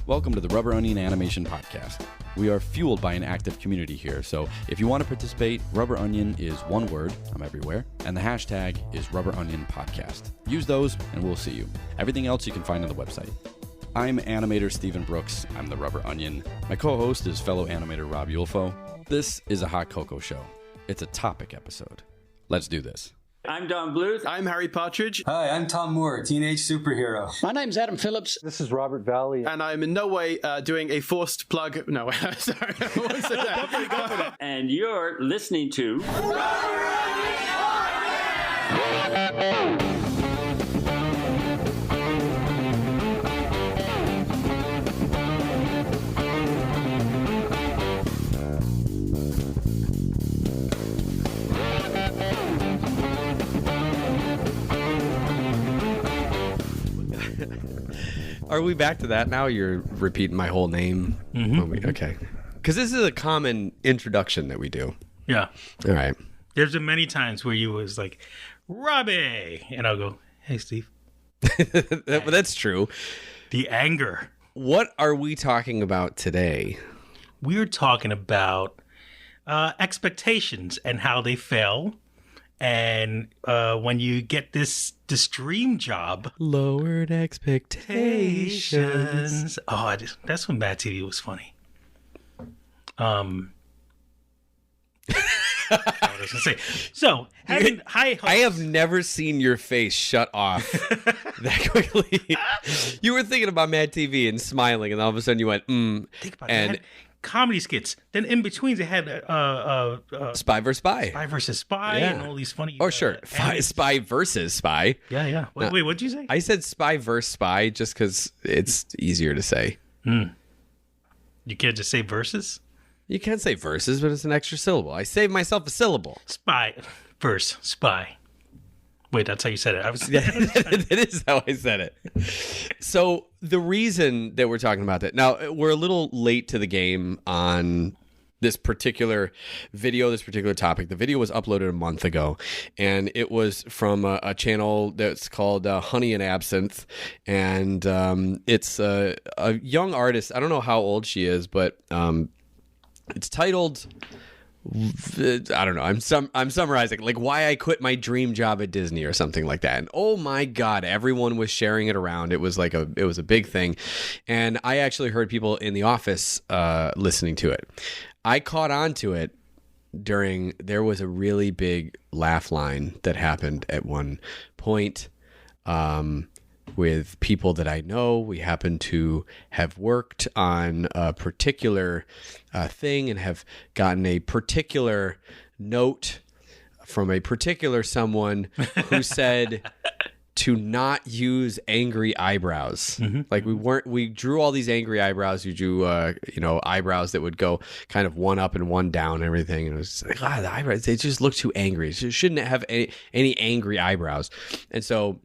Welcome to the RubberOnion Animation Podcast. We are fueled by an active community here, so if you want to participate, RubberOnion is one word, I'm everywhere, and the hashtag is RubberOnion Podcast. Use those and we'll see you. Everything else you can find on the website. I'm animator Stephen Brooks. I'm the RubberOnion. My co-host is fellow animator Rob Yulfo. This is a Hot Cocoa Show. It's a topic episode. Let's do this. I'm Don Bluth. I'm Harry Partridge. Hi, I'm Tom Moore, teenage superhero. My name's Adam Phillips. This is Robert Valley. And I'm in no way doing a forced plug. No, sorry. And you're listening to Are we back to that now? You're repeating my whole name? Mm-hmm. Okay. Because this is a common introduction that we do. Yeah. All right. There's been many times where you was like, Robbie! And I'll go, hey, Steve. But that's true. The anger. What are we talking about today? We're talking about expectations and how they fell. And when you get this dream job, lowered expectations. Oh, that's when Bad TV was funny. I was gonna say. So, I have never seen your face shut off that quickly. You were thinking about Mad TV and smiling, and all of a sudden you went, Think about that. Comedy skits. Then in between they had Spy versus Spy. Spy versus Spy, yeah. And all these funny. Oh, sure. Spy versus Spy. Yeah. Wait, what'd you say? I said Spy versus Spy just because it's easier to say. You can't just say versus? You can say versus, but it's an extra syllable. I saved myself a syllable. Spy versus Spy. Wait, that's how you said it. That is how I said it. So the reason that we're talking about that now, we're a little late to the game on this particular video, this particular topic. The video was uploaded a month ago, and it was from a channel that's called Honey and Absinthe, and it's a young artist. I don't know how old she is, but it's titled, I don't know. I'm summarizing like why I quit my dream job at Disney or something like that. And oh my God, everyone was sharing it around. It was a big thing. And I actually heard people in the office listening to it. I caught on to it there was a really big laugh line that happened at one point with people that I know. We happen to have worked on a particular thing and have gotten a particular note from a particular someone who said to not use angry eyebrows. Mm-hmm. Like we drew all these angry eyebrows. You drew, eyebrows that would go kind of one up and one down and everything. And it was like, the eyebrows, they just look too angry. It shouldn't have any angry eyebrows. And so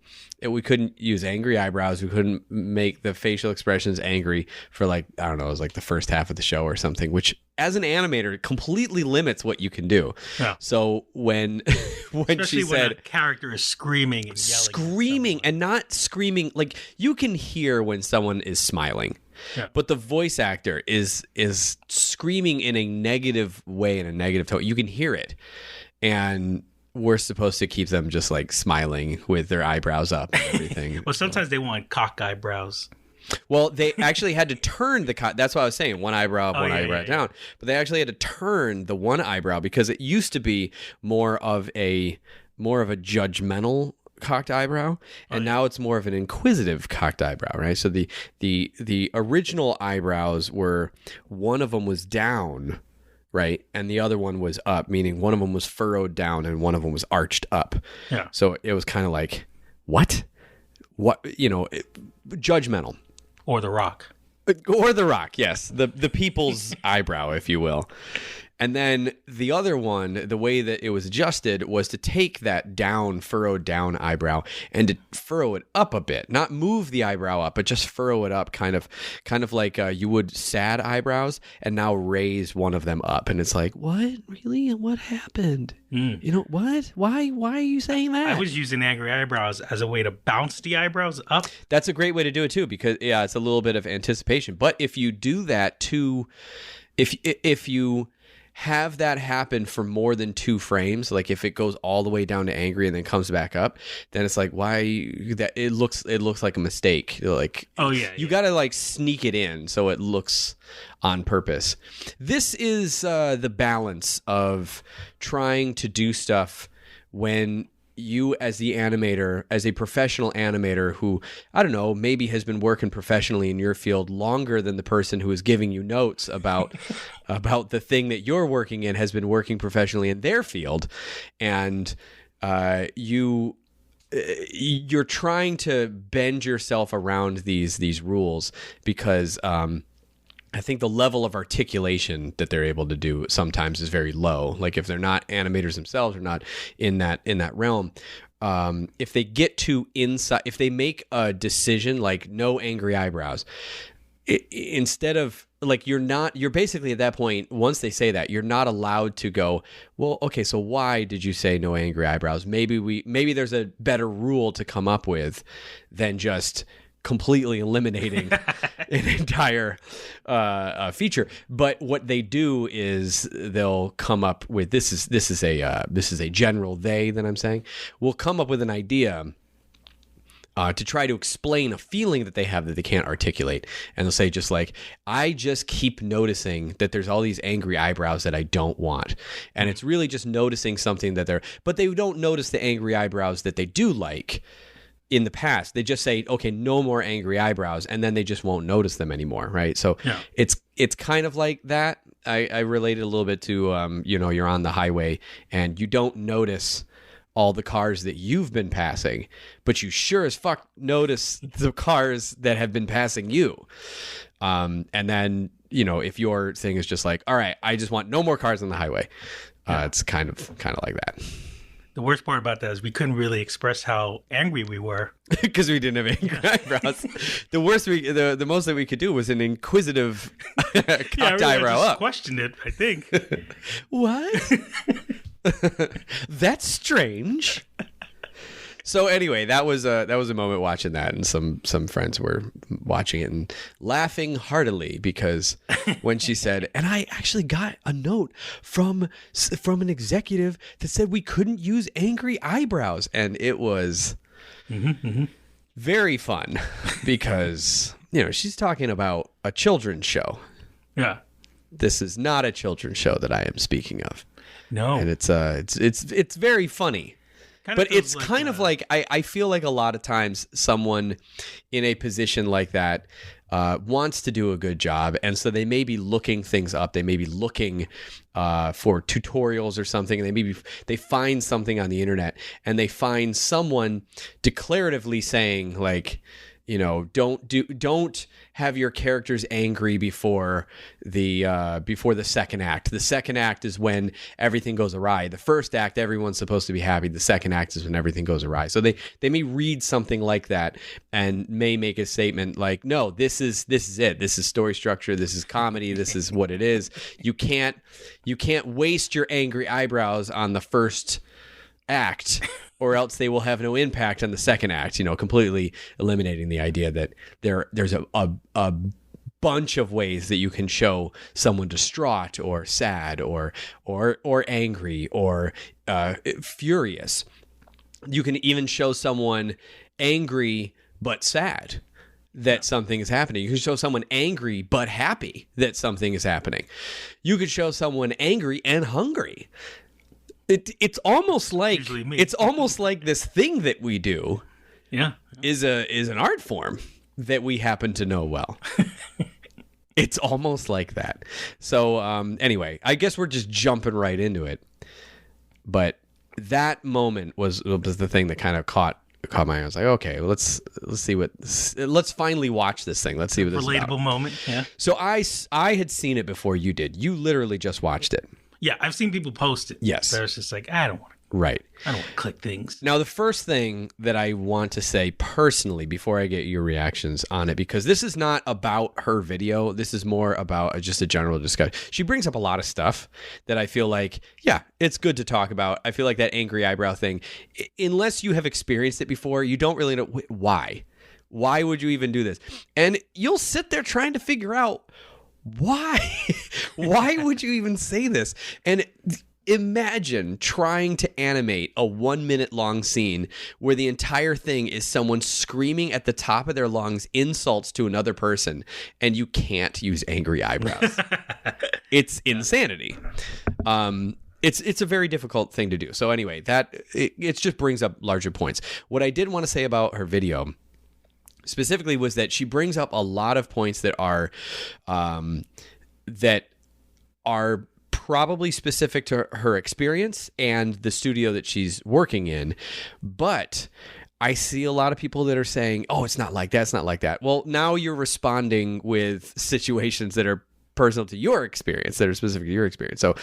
we couldn't use angry eyebrows. We couldn't make the facial expressions angry for it was like the first half of the show or something, which as an animator completely limits what you can do. Yeah. So when Especially she said when a character is screaming and yelling. And not screaming, like you can hear when someone is smiling. Yeah. But the voice actor is screaming in a negative way, in a negative tone. You can hear it. And we're supposed to keep them just like smiling with their eyebrows up and everything. Well, sometimes they want cock eyebrows. Well, they actually had to turn that's what I was saying, one eyebrow up, one eyebrow down. But they actually had to turn the one eyebrow because it used to be more of a judgmental cocked eyebrow, and now it's more of an inquisitive cocked eyebrow, right? So the original eyebrows were, one of them was down, right? And the other one was up, meaning one of them was furrowed down and one of them was arched up. Yeah. So it was kind of like, what, judgmental. Or The Rock. Or The Rock, yes. The people's eyebrow, if you will. And then the other one, the way that it was adjusted was to take that furrowed down eyebrow and to furrow it up a bit, not move the eyebrow up, but just furrow it up, kind of like you would sad eyebrows, and now raise one of them up. And it's like, what? Really? What happened? You know, what? Why are you saying that? I was using angry eyebrows as a way to bounce the eyebrows up. That's a great way to do it too, because it's a little bit of anticipation. But if you do that if you have that happen for more than 2 frames, like if it goes all the way down to angry and then comes back up, then it's like, why that it looks like a mistake. Like, you got to like sneak it in so it looks on purpose. This is the balance of trying to do stuff when you, as the animator, as a professional animator who, I don't know, maybe has been working professionally in your field longer than the person who is giving you notes about the thing that you're working in has been working professionally in their field, and you're trying to bend yourself around these rules because I think the level of articulation that they're able to do sometimes is very low. Like if they're not animators themselves or not in that realm, if they get too inside, if they make a decision like no angry eyebrows, instead of like you're basically at that point, once they say that, you're not allowed to go, well, okay, so why did you say no angry eyebrows? Maybe there's a better rule to come up with than just completely eliminating an entire feature. But what they do is they'll come up with this is a general they that I'm saying will come up with an idea to try to explain a feeling that they have that they can't articulate. And they'll say just like, I just keep noticing that there's all these angry eyebrows that I don't want. And it's really just noticing something but they don't notice the angry eyebrows that they do like. In the past, they just say, okay, no more angry eyebrows, and then they just won't notice them anymore, right? So it's kind of like that. I related a little bit to, you're on the highway and you don't notice all the cars that you've been passing, but you sure as fuck notice the cars that have been passing you. And then, if your thing is just like, all right, I just want no more cars on the highway. It's kind of like that. The worst part about that is we couldn't really express how angry we were because we didn't have angry eyebrows. The most that we could do was an inquisitive cocked eyebrow up. Questioned it, I think. What? That's strange. So anyway, that was a moment watching that, and some friends were watching it and laughing heartily because when she said, and I actually got a note from an executive that said we couldn't use angry eyebrows, and it was very fun because she's talking about a children's show. Yeah, this is not a children's show that I am speaking of. No, and it's very funny. But it's kind of like I feel like a lot of times someone in a position like that wants to do a good job, and so they may be looking things up. They may be looking for tutorials or something, and they find something on the internet, and they find someone declaratively saying like, don't have your characters angry before the second act. The second act is when everything goes awry. The first act, everyone's supposed to be happy. The second act is when everything goes awry. So they may read something like that and may make a statement like, no, this is it. This is story structure. This is comedy. This is what it is. You can't waste your angry eyebrows on the first act, or else they will have no impact on the second act, completely eliminating the idea that there's a bunch of ways that you can show someone distraught or sad or angry or furious. You can even show someone angry but sad that something is happening. You can show someone angry but happy that something is happening. You could show someone angry and hungry. It's almost like this thing that we do is an art form that we happen to know well. It's almost like that. So anyway, I guess we're just jumping right into it. But that moment was the thing that kind of caught my eye. I was like, okay, well, let's finally watch this thing. Let's see what this is about. Relatable moment. Yeah. So I had seen it before you did. You literally just watched it. Yeah, I've seen people post it. Yes. So it's just like, I don't want Right. to click things. Now, the first thing that I want to say personally before I get your reactions on it, because this is not about her video, this is more about just a general discussion. She brings up a lot of stuff that I feel like, yeah, it's good to talk about. I feel like that angry eyebrow thing, unless you have experienced it before, you don't really know why. Why would you even do this? And you'll sit there trying to figure out why. Why would you even say this? And imagine trying to animate a 1 minute long scene where the entire thing is someone screaming at the top of their lungs insults to another person, and you can't use angry eyebrows. It's insanity. It's a very difficult thing to do. So anyway, it just brings up larger points. What I did want to say about her video specifically was that she brings up a lot of points that are probably specific to her experience and the studio that she's working in. But I see a lot of people that are saying, oh, it's not like that. It's not like that. Well, now you're responding with situations that are personal to your experience, that are specific to your experience. So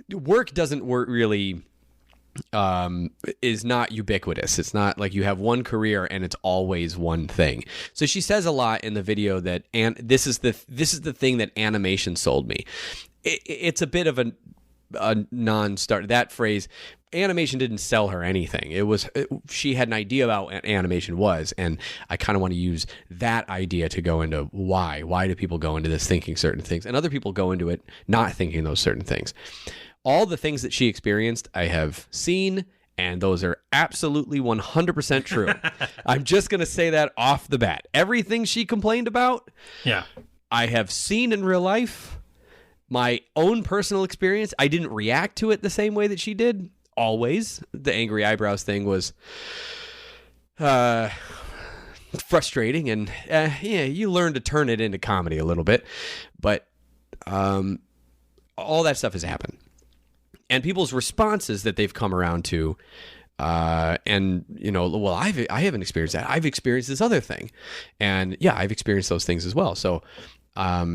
work doesn't really is not ubiquitous. It's not like you have one career and it's always one thing. So she says a lot in the video that, and this is the thing that animation sold me. It's a bit of a non-starter. That phrase, animation didn't sell her anything. She had an idea about what animation was, and I kind of want to use that idea to go into why. Why do people go into this thinking certain things, and other people go into it not thinking those certain things? All the things that she experienced, I have seen, and those are absolutely 100% true. I'm just going to say that off the bat. Everything she complained about, Yeah. I have seen in real life. My own personal experience, I didn't react to it the same way that she did. Always. The angry eyebrows thing was frustrating, and you learn to turn it into comedy a little bit. But all that stuff has happened. And people's responses that they've come around to, and well, I haven't experienced that. I've experienced this other thing, and yeah, I've experienced those things as well. So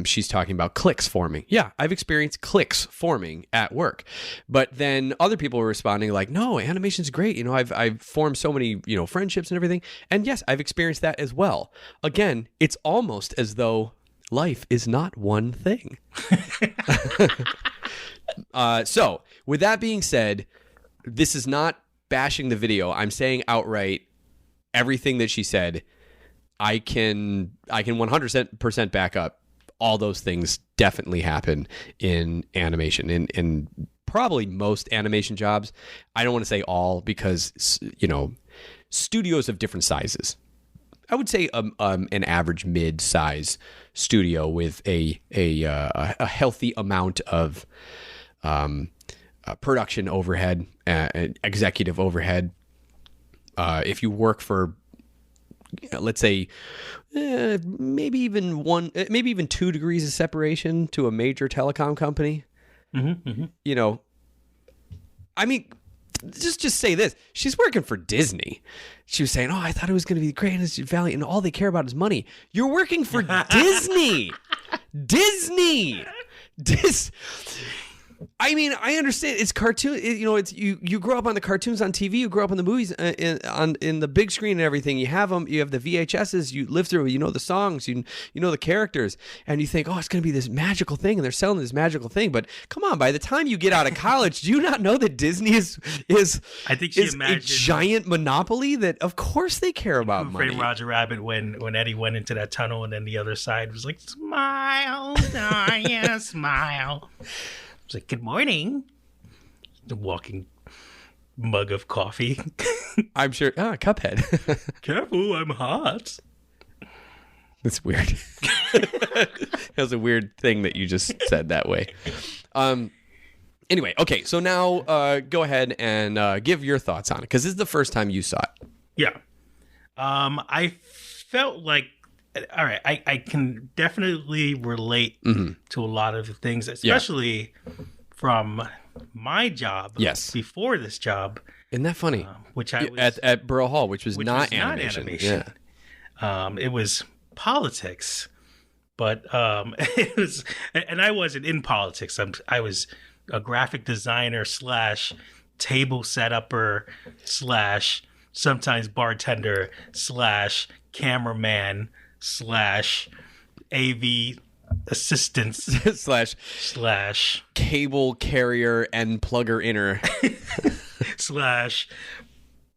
she's talking about cliques forming. Yeah, I've experienced cliques forming at work. But then other people were responding like, no, animation's great. I've formed so many, friendships and everything. And yes, I've experienced that as well. Again, it's almost as though life is not one thing. So with that being said, this is not bashing the video. I'm saying outright everything that she said. I can 100% back up. All those things definitely happen in animation, in probably most animation jobs. I don't want to say all, because studios of different sizes. I would say an average mid-size studio with a healthy amount of production overhead, executive overhead. If you work for, let's say, maybe even 2 degrees of separation to a major telecom company. I mean, just say this. She's working for Disney. She was saying, oh, I thought it was going to be the greatest value, and all they care about is money. You're working for Disney. Disney. I mean, I understand it's cartoon. It's you grow up on the cartoons on TV. You grow up on the movies in the big screen and everything. You have them. You have the VHSs. You live through. You know the songs. You know the characters, and you think, oh, it's going to be this magical thing, and they're selling this magical thing. But come on, by the time you get out of college, do you not know that Disney is I think she a imagined giant monopoly that, of course, they care about money. Afraid Roger Rabbit when Eddie went into that tunnel, and then the other side was like, smile, yeah, smile. It's like, good morning. The walking mug of coffee. I'm sure. Cuphead. Careful, I'm hot. That's weird. That was a weird thing that you just said that way. Anyway, okay, so now go ahead and give your thoughts on it, because this is the first time you saw it. Yeah. I felt like, all right, I can definitely relate to a lot of the things, especially from my job. Yes. Before this job. Isn't that funny? Which I was at Borough Hall, which was not animation. It was politics but it was, and I wasn't in politics. I was a graphic designer / table setupper / sometimes bartender / cameraman / AV assistants slash cable carrier and plugger inner /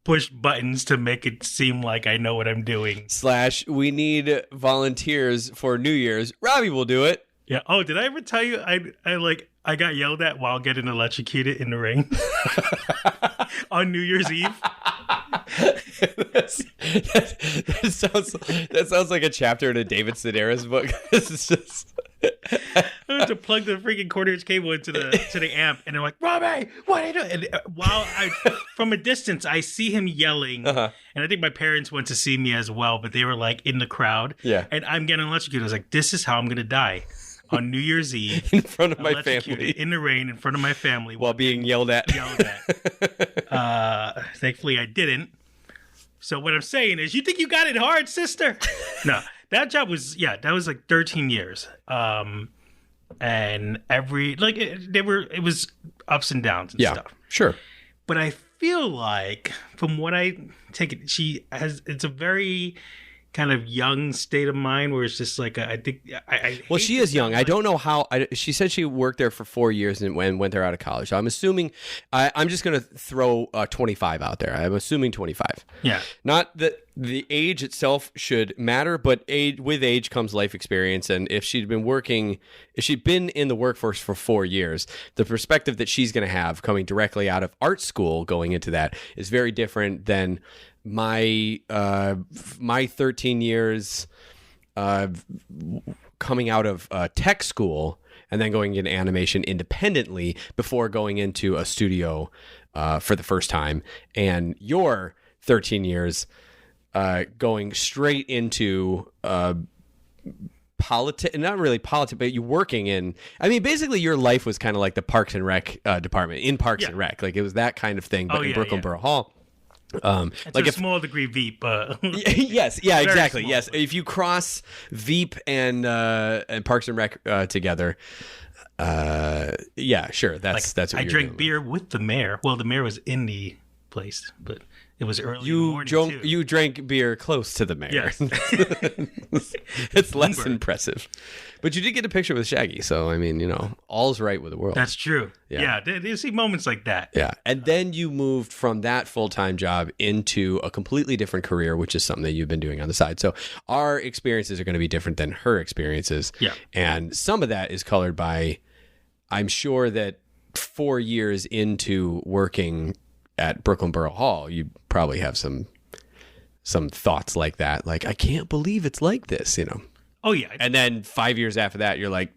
push buttons to make it seem like I know what I'm doing / we need volunteers for New Year's. Robbie will do it. Yeah. Oh, did I ever tell you I got yelled at while getting electrocuted in the rain on New Year's Eve? That sounds like a chapter in a David Sedaris book. It's just I had to plug the freaking quarter-inch cable into the amp, and they're like, "Robbie, what are you doing?" And from a distance, I see him yelling, and I think my parents went to see me as well, but they were like in the crowd. Yeah. And I'm getting electrocuted. I was like, "This is how I'm gonna die." On New Year's Eve, in front of my family, in the rain, in front of my family, while being yelled at. Thankfully, I didn't. So what I'm saying is, you think you got it hard, sister? No, that job was that was like 13 years. And it was ups and downs and stuff. Sure. But I feel like, from what I take it, it's a very kind of young state of mind where it's just like, I think well, she is young. I don't know how. She said she worked there for 4 years and went there out of college. So I'm assuming. I'm just going to throw 25 out there. I'm assuming 25. Yeah. Not that the age itself should matter, but with age comes life experience. And if she'd been in the workforce for 4 years, the perspective that she's going to have coming directly out of art school going into that is very different than my 13 years coming out of tech school and then going into animation independently before going into a studio for the first time, and your 13 years going straight into politics, not really politics, but you working in, I mean, basically your life was kind of like the Parks and Rec department in Parks and Rec. Like it was that kind of thing, but in Brooklyn Borough Hall. It's like a small degree Veep. Yes, yeah, exactly. Small. Yes, if you cross Veep and Parks and Rec together, yeah, sure. That's what I you're drank doing. beer with the mayor. Well, the mayor was in the place, but it was early. in the morning too. You drank beer close to the mayor. Yes. It's less impressive, but you did get a picture with Shaggy. So I mean, all's right with the world. That's true. Yeah, you see moments like that. Yeah, and then you moved from that full-time job into a completely different career, which is something that you've been doing on the side. So our experiences are going to be different than her experiences. Yeah, and some of that is colored by, I'm sure that 4 years into working at Brooklyn Borough Hall, you probably have some thoughts like that. Like, I can't believe it's like this, Oh, yeah. And then 5 years after that, you're like,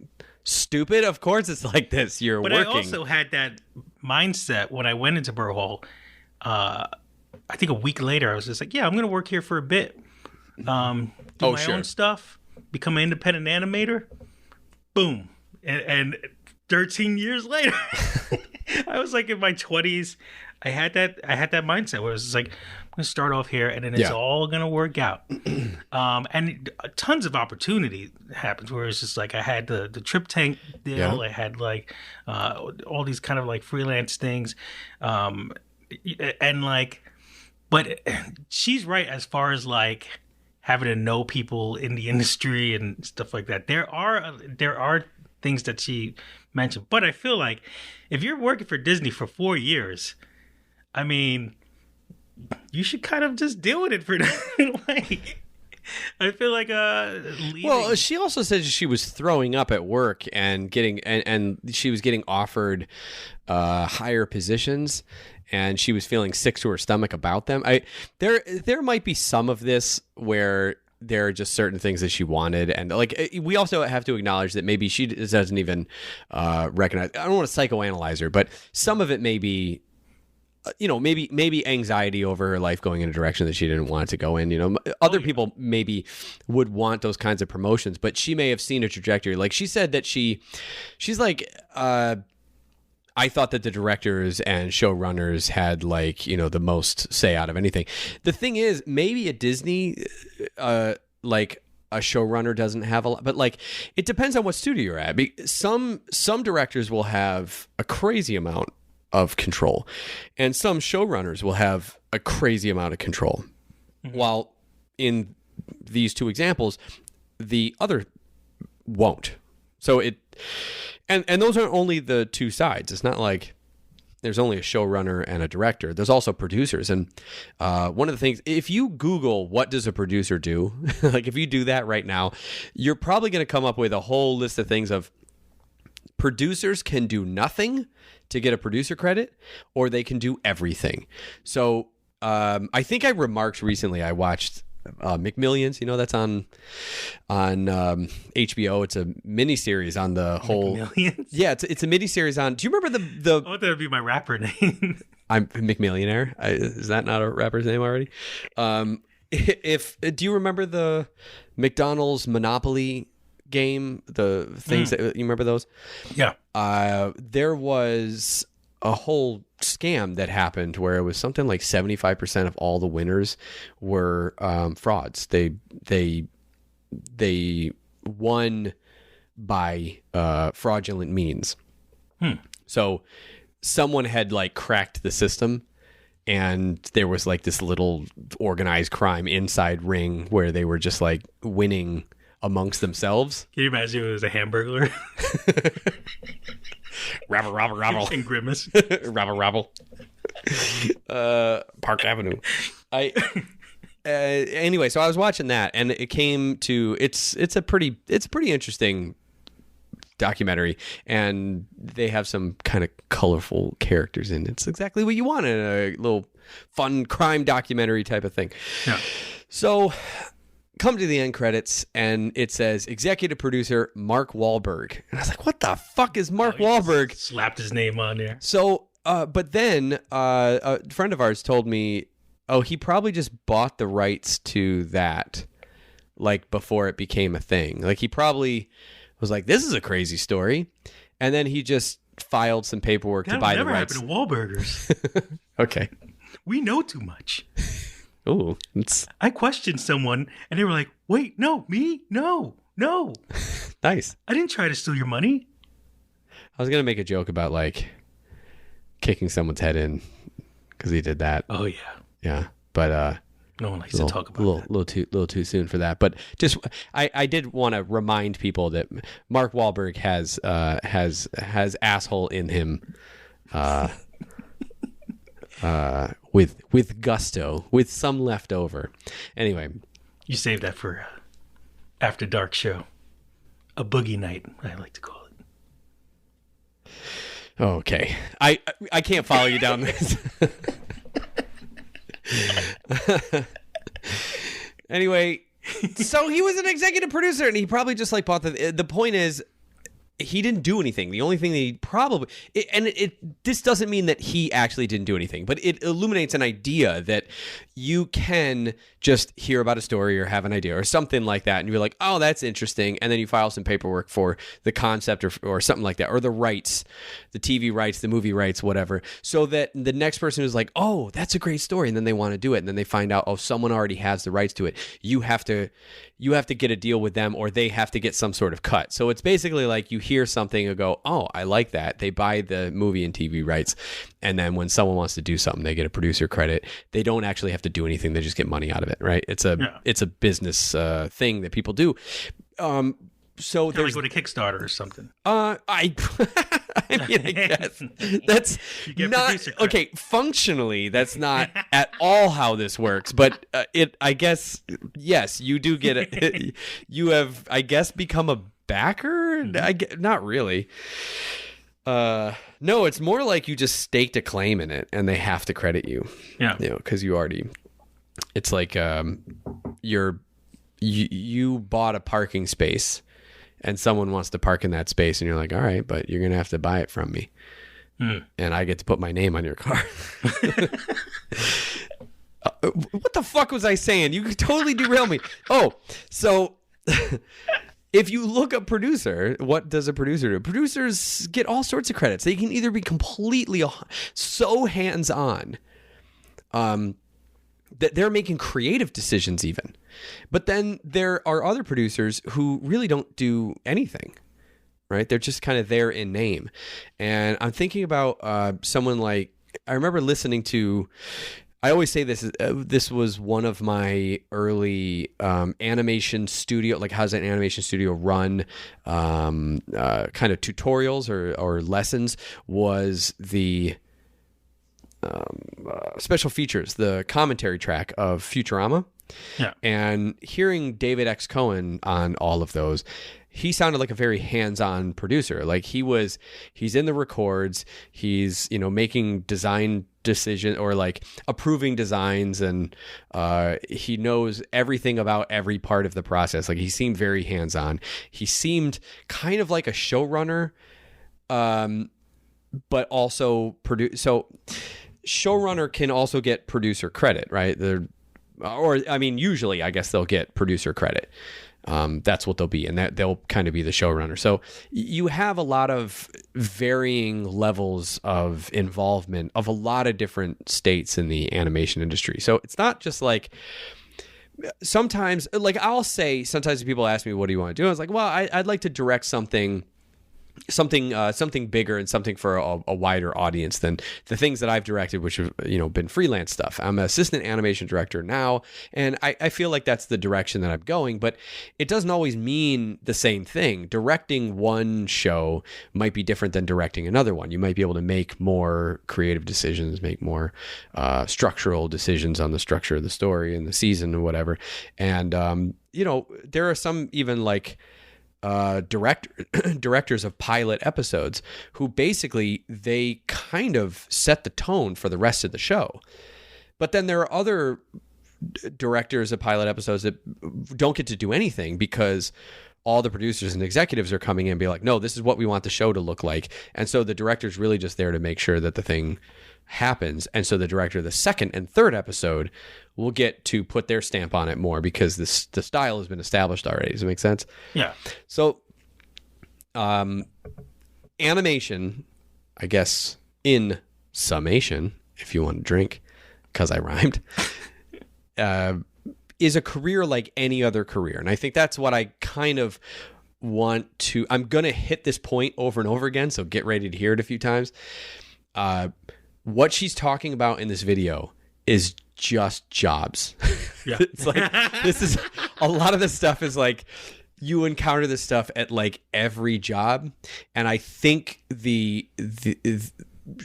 stupid? Of course it's like this. You're but working. I also had that mindset when I went into Borough Hall. I think a week later, I was just like, yeah, I'm going to work here for a bit. Do my own stuff. Become an independent animator. Boom. And 13 years later, I was like in my 20s. I had that mindset where it was just like, I'm going to start off here and then it's all going to work out. And tons of opportunity happens where it's just like I had the Trip Tank deal. Yeah. I had like all these kind of like freelance things. And like, but she's right as far as like having to know people in the industry and stuff like that. There are things that she mentioned, but I feel like if you're working for Disney for 4 years, I mean, you should kind of just deal with it for like. I feel like leaving. Well, she also said she was throwing up at work and getting and she was getting offered higher positions, and she was feeling sick to her stomach about them. There might be some of this where there are just certain things that she wanted, and like we also have to acknowledge that maybe she doesn't even recognize. I don't want to psychoanalyze her, but some of it may be. Maybe anxiety over her life going in a direction that she didn't want it to go in. Other people maybe would want those kinds of promotions, but she may have seen a trajectory. Like she said that she's like, I thought that the directors and showrunners had like, the most say out of anything. The thing is, maybe at Disney, like a showrunner doesn't have a lot, but like it depends on what studio you're at. Some directors will have a crazy amount of control, and some showrunners will have a crazy amount of control. While in these two examples, the other won't. So and those aren't only the two sides. It's not like there's only a showrunner and a director. There's also producers. And one of the things, if you Google what does a producer do, like if you do that right now, you're probably going to come up with a whole list of things of producers can do nothing to get a producer credit, or they can do everything. So I think I remarked recently, I watched McMillions, that's on HBO. It's a miniseries on the whole. McMillions? Yeah, it's a miniseries on. Do you remember the? I thought that would be my rapper name. I'm McMillionaire. Is that not a rapper's name already? Do you remember the McDonald's Monopoly game? The things that you remember those? Yeah. There was a whole scam that happened where it was something like 75% of all the winners were frauds. They won by fraudulent means. So someone had like cracked the system, and there was like this little organized crime inside ring where they were just like winning amongst themselves. Can you imagine if it was a Hamburglar? Rabble. And Grimace. Rabble. Park Avenue. Anyway, so I was watching that, and it came to it's a pretty interesting documentary, and they have some kind of colorful characters in it. It's exactly what you want in a little fun crime documentary type of thing. Yeah. So come to the end credits, and it says executive producer Mark Wahlberg, and I was like, what the fuck is Mark Wahlberg? Slapped his name on there. So but then a friend of ours told me, oh, he probably just bought the rights to that like before it became a thing. Like he probably was like, this is a crazy story, and then he just filed some paperwork to buy the rights. That never happened to Wahlburgers. Okay. We know too much. Ooh, I questioned someone, and they were like, wait, no, me? No. Nice. I didn't try to steal your money. I was going to make a joke about like kicking someone's head in because he did that. Oh, yeah. Yeah. But no one likes to talk about that. little too soon for that. But just I did want to remind people that Mark Wahlberg has asshole in him with gusto, with some left over. Anyway. You save that for after dark show. A boogie night, I like to call it. Okay. I can't follow you down this. Anyway, so he was an executive producer, and he probably just like bought the point is he didn't do anything. The only thing that he probably this doesn't mean that he actually didn't do anything, but it illuminates an idea that you can just hear about a story or have an idea or something like that, and you're like, oh, that's interesting, and then you file some paperwork for the concept or something like that, or the rights, the TV rights, the movie rights, whatever, so that the next person is like, oh, that's a great story, and then they want to do it, and then they find out, oh, someone already has the rights to it. You have to get a deal with them, or they have to get some sort of cut. So it's basically like you hear something and go, oh, I like that. They buy the movie and TV rights, and then when someone wants to do something, they get a producer credit. They don't actually have to do anything. They just get money out of it, right? It's a business thing that people do. So there's like go to Kickstarter or something. I mean, I guess that's not okay. Functionally, that's not at all how this works. But I guess, yes, you do get it. You have, I guess, become a backer. Not really. No, it's more like you just staked a claim in it, and they have to credit you. Yeah, because you already. It's like you bought a parking space, and someone wants to park in that space, and you're like, all right, but you're going to have to buy it from me. And I get to put my name on your car. What the fuck was I saying? You totally derailed me. Oh, so if you look up producer, what does a producer do? Producers get all sorts of credits. They can either be completely so hands-on, they're making creative decisions even. But then there are other producers who really don't do anything, right? They're just kind of there in name. And I'm thinking about someone like, I remember listening to, I always say this was one of my early animation studio, like how's an animation studio run kind of tutorials or lessons, was the special features, the commentary track of Futurama. Yeah. And hearing David X. Cohen on all of those, he sounded like a very hands-on producer. Like he's in the records, he's, making design decision or like approving designs, and he knows everything about every part of the process. Like he seemed very hands-on. He seemed kind of like a showrunner, but also produce. So showrunner can also get producer credit, right? Usually I guess they'll get producer credit. That's what they'll be, and that they'll kind of be the showrunner. So you have a lot of varying levels of involvement of a lot of different states in the animation industry. So it's not just like, sometimes, like sometimes people ask me, what do you want to do? I was like, well, I'd like to direct something bigger and something for a wider audience than the things that I've directed, which have been freelance stuff. I'm an assistant animation director now, and I feel like that's the direction that I'm going, but it doesn't always mean the same thing. Directing one show might be different than directing another one. You might be able to make more creative decisions, make more structural decisions on the structure of the story and the season or whatever. And there are some even like directors of pilot episodes who basically they kind of set the tone for the rest of the show. But then there are other directors of pilot episodes that don't get to do anything because all the producers and executives are coming in and be like, no, this is what we want the show to look like. And so the director's really just there to make sure that the thing happens. And so the director of the second and third episode will get to put their stamp on it more because the style has been established already. Does it make sense? Yeah. So animation, I guess, in summation, if you want to drink, because I rhymed, is a career like any other career. And I think that's what I kind of want to, I'm going to hit this point over and over again, so get ready to hear it a few times. What she's talking about in this video is just jobs. Yeah. It's like, this is, a lot of this stuff is like, you encounter this stuff at like every job. And I think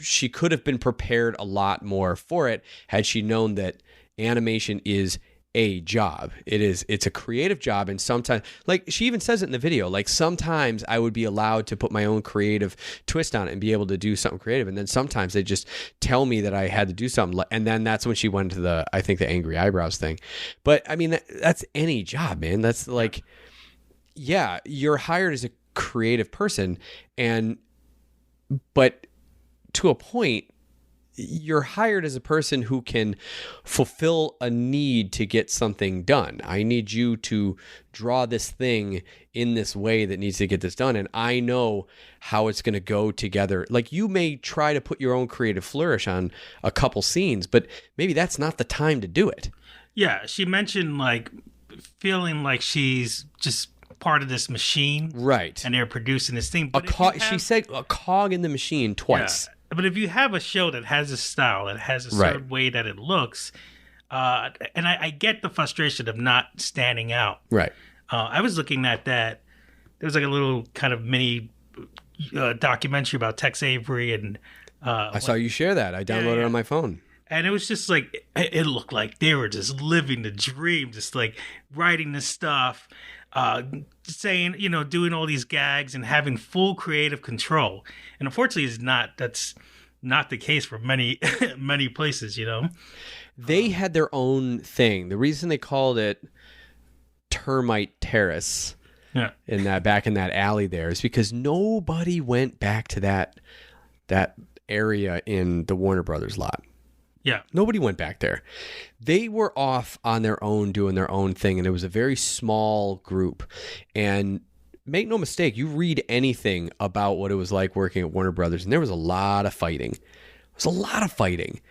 she could have been prepared a lot more for it had she known that animation is a job. It's a creative job, and sometimes, like she even says it in the video, like sometimes I would be allowed to put my own creative twist on it and be able to do something creative, and then sometimes they just tell me that I had to do something, and then that's when she went to the angry eyebrows thing. But I mean, that's any job, man. That's like, yeah, you're hired as a creative person, but to a point, you're hired as a person who can fulfill a need to get something done. I need you to draw this thing in this way that needs to get this done. And I know how it's going to go together. Like you may try to put your own creative flourish on a couple scenes, but maybe that's not the time to do it. Yeah. She mentioned like feeling like she's just part of this machine. Right. And they're producing this thing. But she said a cog in the machine twice. Yeah. But if you have a show that has a style, that has a certain way that it looks, and I get the frustration of not standing out. Right. I was looking at that. There was like a little kind of mini documentary about Tex Avery, and I saw you share that. I downloaded it on my phone. And it was just like, it looked like they were just living the dream, just like writing this stuff, saying, doing all these gags and having full creative control. And unfortunately, that's not the case for many, many places, They had their own thing. The reason they called it Termite Terrace back in that alley there is because nobody went back to that area in the Warner Brothers lot. Yeah. Nobody went back there. They were off on their own doing their own thing, and it was a very small group. And make no mistake, you read anything about what it was like working at Warner Brothers, and there was a lot of fighting. It was a lot of fighting.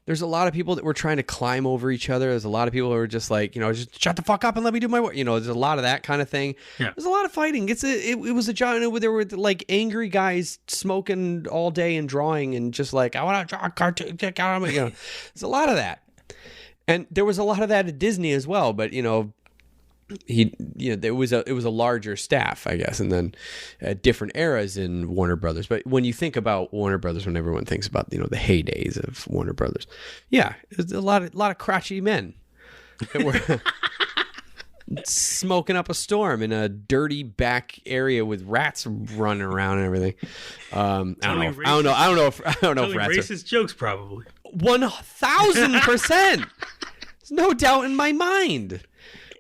There's a lot of people that were trying to climb over each other. There's a lot of people who were just like, just shut the fuck up and let me do my work. There's a lot of that kind of thing. Yeah. There's a lot of fighting. It was a job. There were like angry guys smoking all day and drawing and just like, I want to draw a cartoon. There's a lot of that. And there was a lot of that at Disney as well. But, it was a larger staff, I guess, and then different eras in Warner Brothers. But when you think about Warner Brothers, when everyone thinks about the heydays of Warner Brothers, there's a lot of crotchety men that were smoking up a storm in a dirty back area with rats running around and everything. I don't know if rats racist jokes probably 1,000%. There's no doubt in my mind.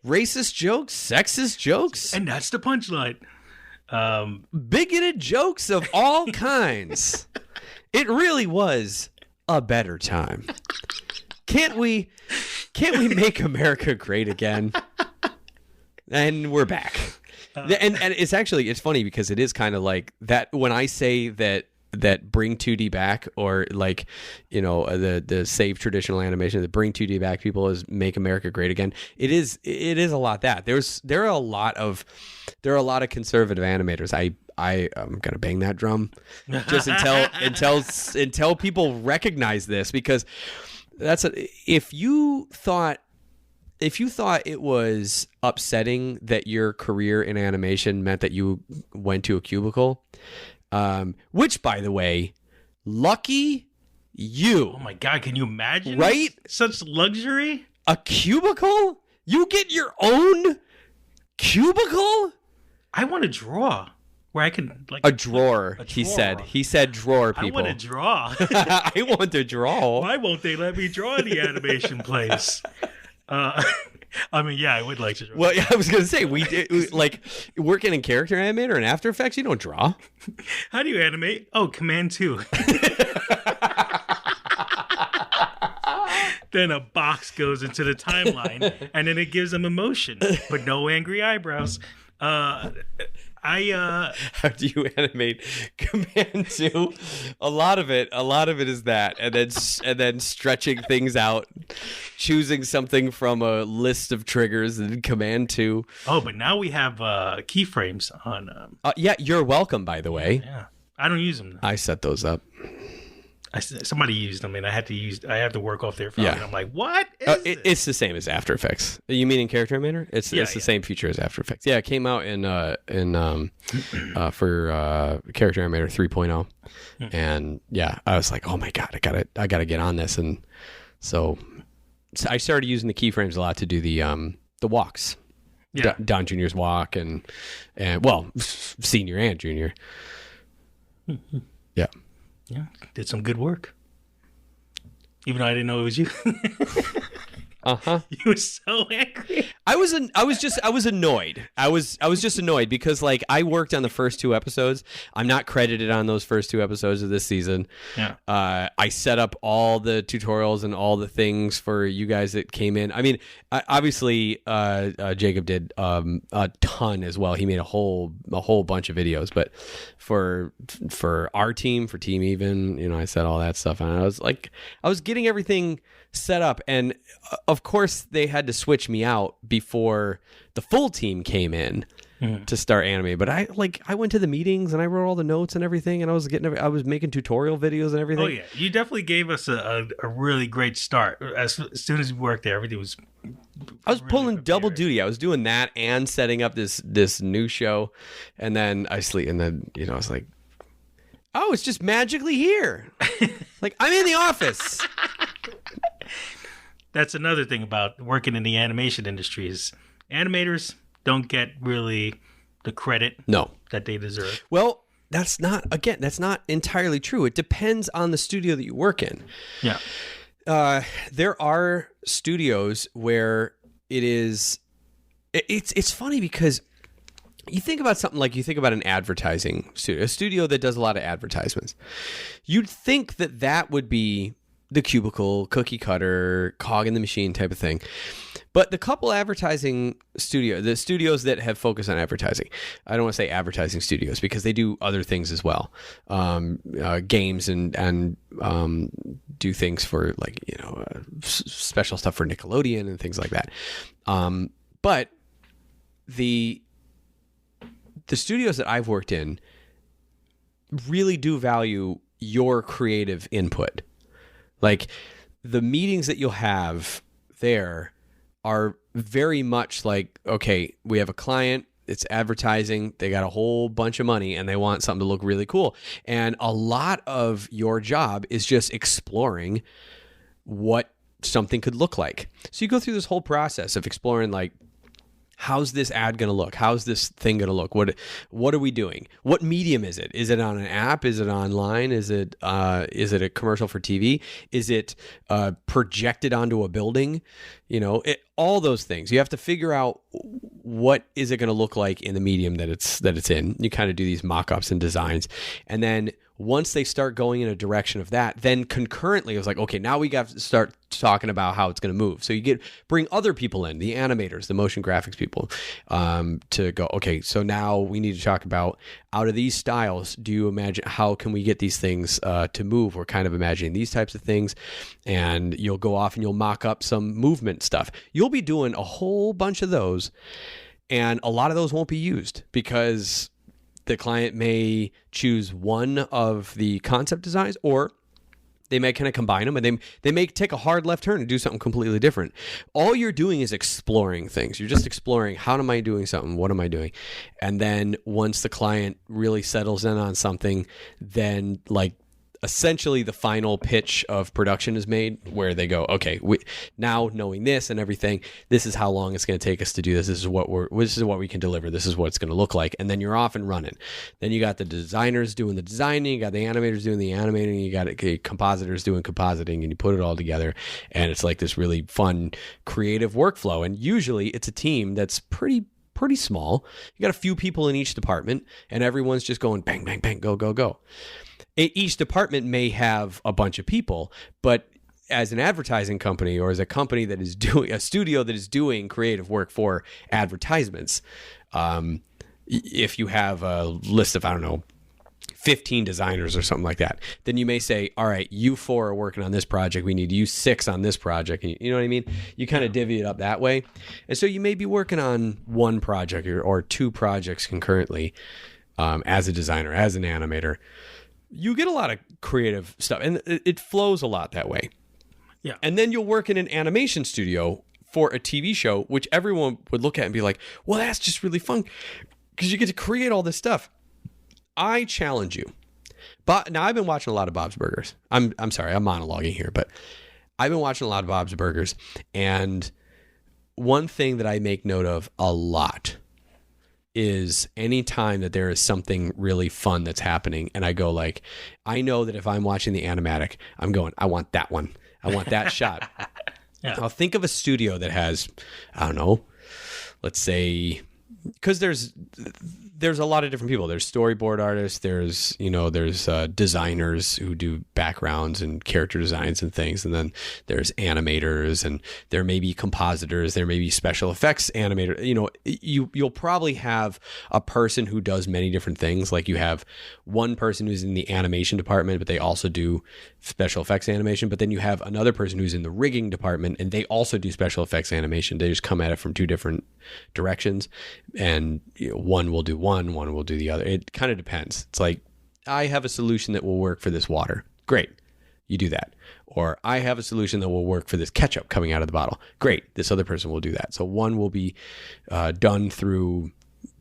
Racist jokes, sexist jokes, and that's the punchline. Bigoted jokes of all kinds. It really was a better time. Can't we make America great again? And we're back. And it's funny because it is kind of like that when I say that bring 2D back, or like, the save traditional animation, that bring 2D back people is make America great again. It is a lot that there are a lot of conservative animators. I'm gonna bang that drum just until people recognize this, because if you thought it was upsetting that your career in animation meant that you went to a cubicle, which, by the way, lucky you. Oh my God, can you imagine? Right? Such luxury? A cubicle? You get your own cubicle? I want to draw where I can a drawer. He said drawer, people. I want to draw. I want to draw. Why won't they let me draw in the animation place? I would like to draw. Well, I was going to say, like working in Character Animator and After Effects, you don't draw. How do you animate? Oh, Command 2. Then a box goes into the timeline, and then it gives them emotion, but no angry eyebrows. How do you animate Command 2? A lot of it is that, and then stretching things out, choosing something from a list of triggers in Command 2. Oh, but now we have keyframes on. You're welcome, by the way. Yeah, I don't use them. I set those up. Somebody used them, and I have to work off their file. And I'm like, what is this? It's the same as After Effects. You mean in Character Animator? It's the same feature as After Effects. Yeah, it came out for Character Animator 3.0, and I was like, oh my God, I gotta get on this, and so I started using the keyframes a lot to do the walks. Yeah. Don Jr.'s walk and well, senior and junior. Yeah. Yeah, did some good work. Even though I didn't know it was you. You were so angry. I was annoyed. I was just annoyed because like I worked on the first 2 episodes. I'm not credited on those first 2 episodes of this season. Yeah. I set up all the tutorials and all the things for you guys that came in. I mean, obviously, Jacob did a ton as well. He made a whole bunch of videos, but for our team, for Team Even, I set all that stuff, and I was getting everything set up, and of course they had to switch me out before the full team came in to start anime. But I went to the meetings and I wrote all the notes and everything, and I was making tutorial videos and everything. Oh yeah, you definitely gave us a really great start. As soon as we worked there, everything was. I was pulling double duty. I was doing that and setting up this new show, and then I sleep, and then I was like, oh, it's just magically here. Like I'm in the office. That's another thing about working in the animation industry is animators don't get really the credit that they deserve. Well, that's not entirely true. It depends on the studio that you work in. Yeah. There are studios where it's funny because you think about something like an advertising studio, a studio that does a lot of advertisements. You'd think that would be the cubicle, cookie cutter, cog in the machine type of thing. But the couple advertising the studios that have focused on advertising, I don't want to say advertising studios because they do other things as well, games and do things for like special stuff for Nickelodeon and things like that. But the studios that I've worked in really do value your creative input. Like the meetings that you'll have there are very much like, okay, we have a client, it's advertising, they got a whole bunch of money and they want something to look really cool. And a lot of your job is just exploring what something could look like. So you go through this whole process of exploring like, how's this ad going to look? How's this thing going to look? What are we doing? What medium is it? Is it on an app? Is it online? Is it a commercial for TV? Is it projected onto a building? All those things. You have to figure out what is it going to look like in the medium that it's in. You kind of do these mock-ups and designs. And then once they start going in a direction of that, then concurrently it was like, okay, now we got to start talking about how it's going to move. So you bring other people in, the animators, the motion graphics people, to go, okay, so now we need to talk about out of these styles, do you imagine how can we get these things to move? We're kind of imagining these types of things, and you'll go off and you'll mock up some movement stuff. You'll be doing a whole bunch of those, and a lot of those won't be used because the client may choose one of the concept designs, or they may kind of combine them, and they may take a hard left turn and do something completely different. All you're doing is exploring things. You're just exploring, how am I doing something? What am I doing? And then once the client really settles in on something, then like essentially the final pitch of production is made where they go, okay, now knowing this and everything, this is how long it's going to take us to do this. This is what we can deliver. This is what it's going to look like. And then you're off and running. Then you got the designers doing the designing, you got the animators doing the animating, you got compositors doing compositing, and you put it all together. And it's like this really fun, creative workflow. And usually it's a team that's pretty small. You got a few people in each department, and everyone's just going bang, bang, bang, go, go, go. Each department may have a bunch of people, but as an advertising company or as a company that is doing a studio that is doing creative work for advertisements, if you have a list of, I don't know, 15 designers or something like that, then you may say, all right, you 4 are working on this project. We need you 6 on this project. You know what I mean? You kind of divvy it up that way. And so you may be working on one project or 2 projects concurrently as a designer, as an animator. You get a lot of creative stuff, and it flows a lot that way. Yeah. And then you'll work in an animation studio for a TV show, which everyone would look at and be like, well, that's just really fun because you get to create all this stuff. I challenge you. But now I've been watching a lot of Bob's Burgers. I'm sorry, I'm monologuing here, but I've been watching a lot of Bob's Burgers, and one thing that I make note of a lot is any time that there is something really fun that's happening, and I go like, I know that if I'm watching the animatic, I'm going, I want that one. I want that shot. Yeah. I'll think of a studio that has, I don't know, let's say, because there's a lot of different people. There's storyboard artists. There's designers who do backgrounds and character designs and things. And then there's animators, and there may be compositors. There may be special effects animators. You'll probably have a person who does many different things. Like you have one person who's in the animation department, but they also do special effects animation. But then you have another person who's in the rigging department, and they also do special effects animation. They just come at it from 2 different directions, and one will do one will do the other. It kind of depends. It's like, I have a solution that will work for this water. Great. You do that. Or I have a solution that will work for this ketchup coming out of the bottle. Great. This other person will do that. So one will be done through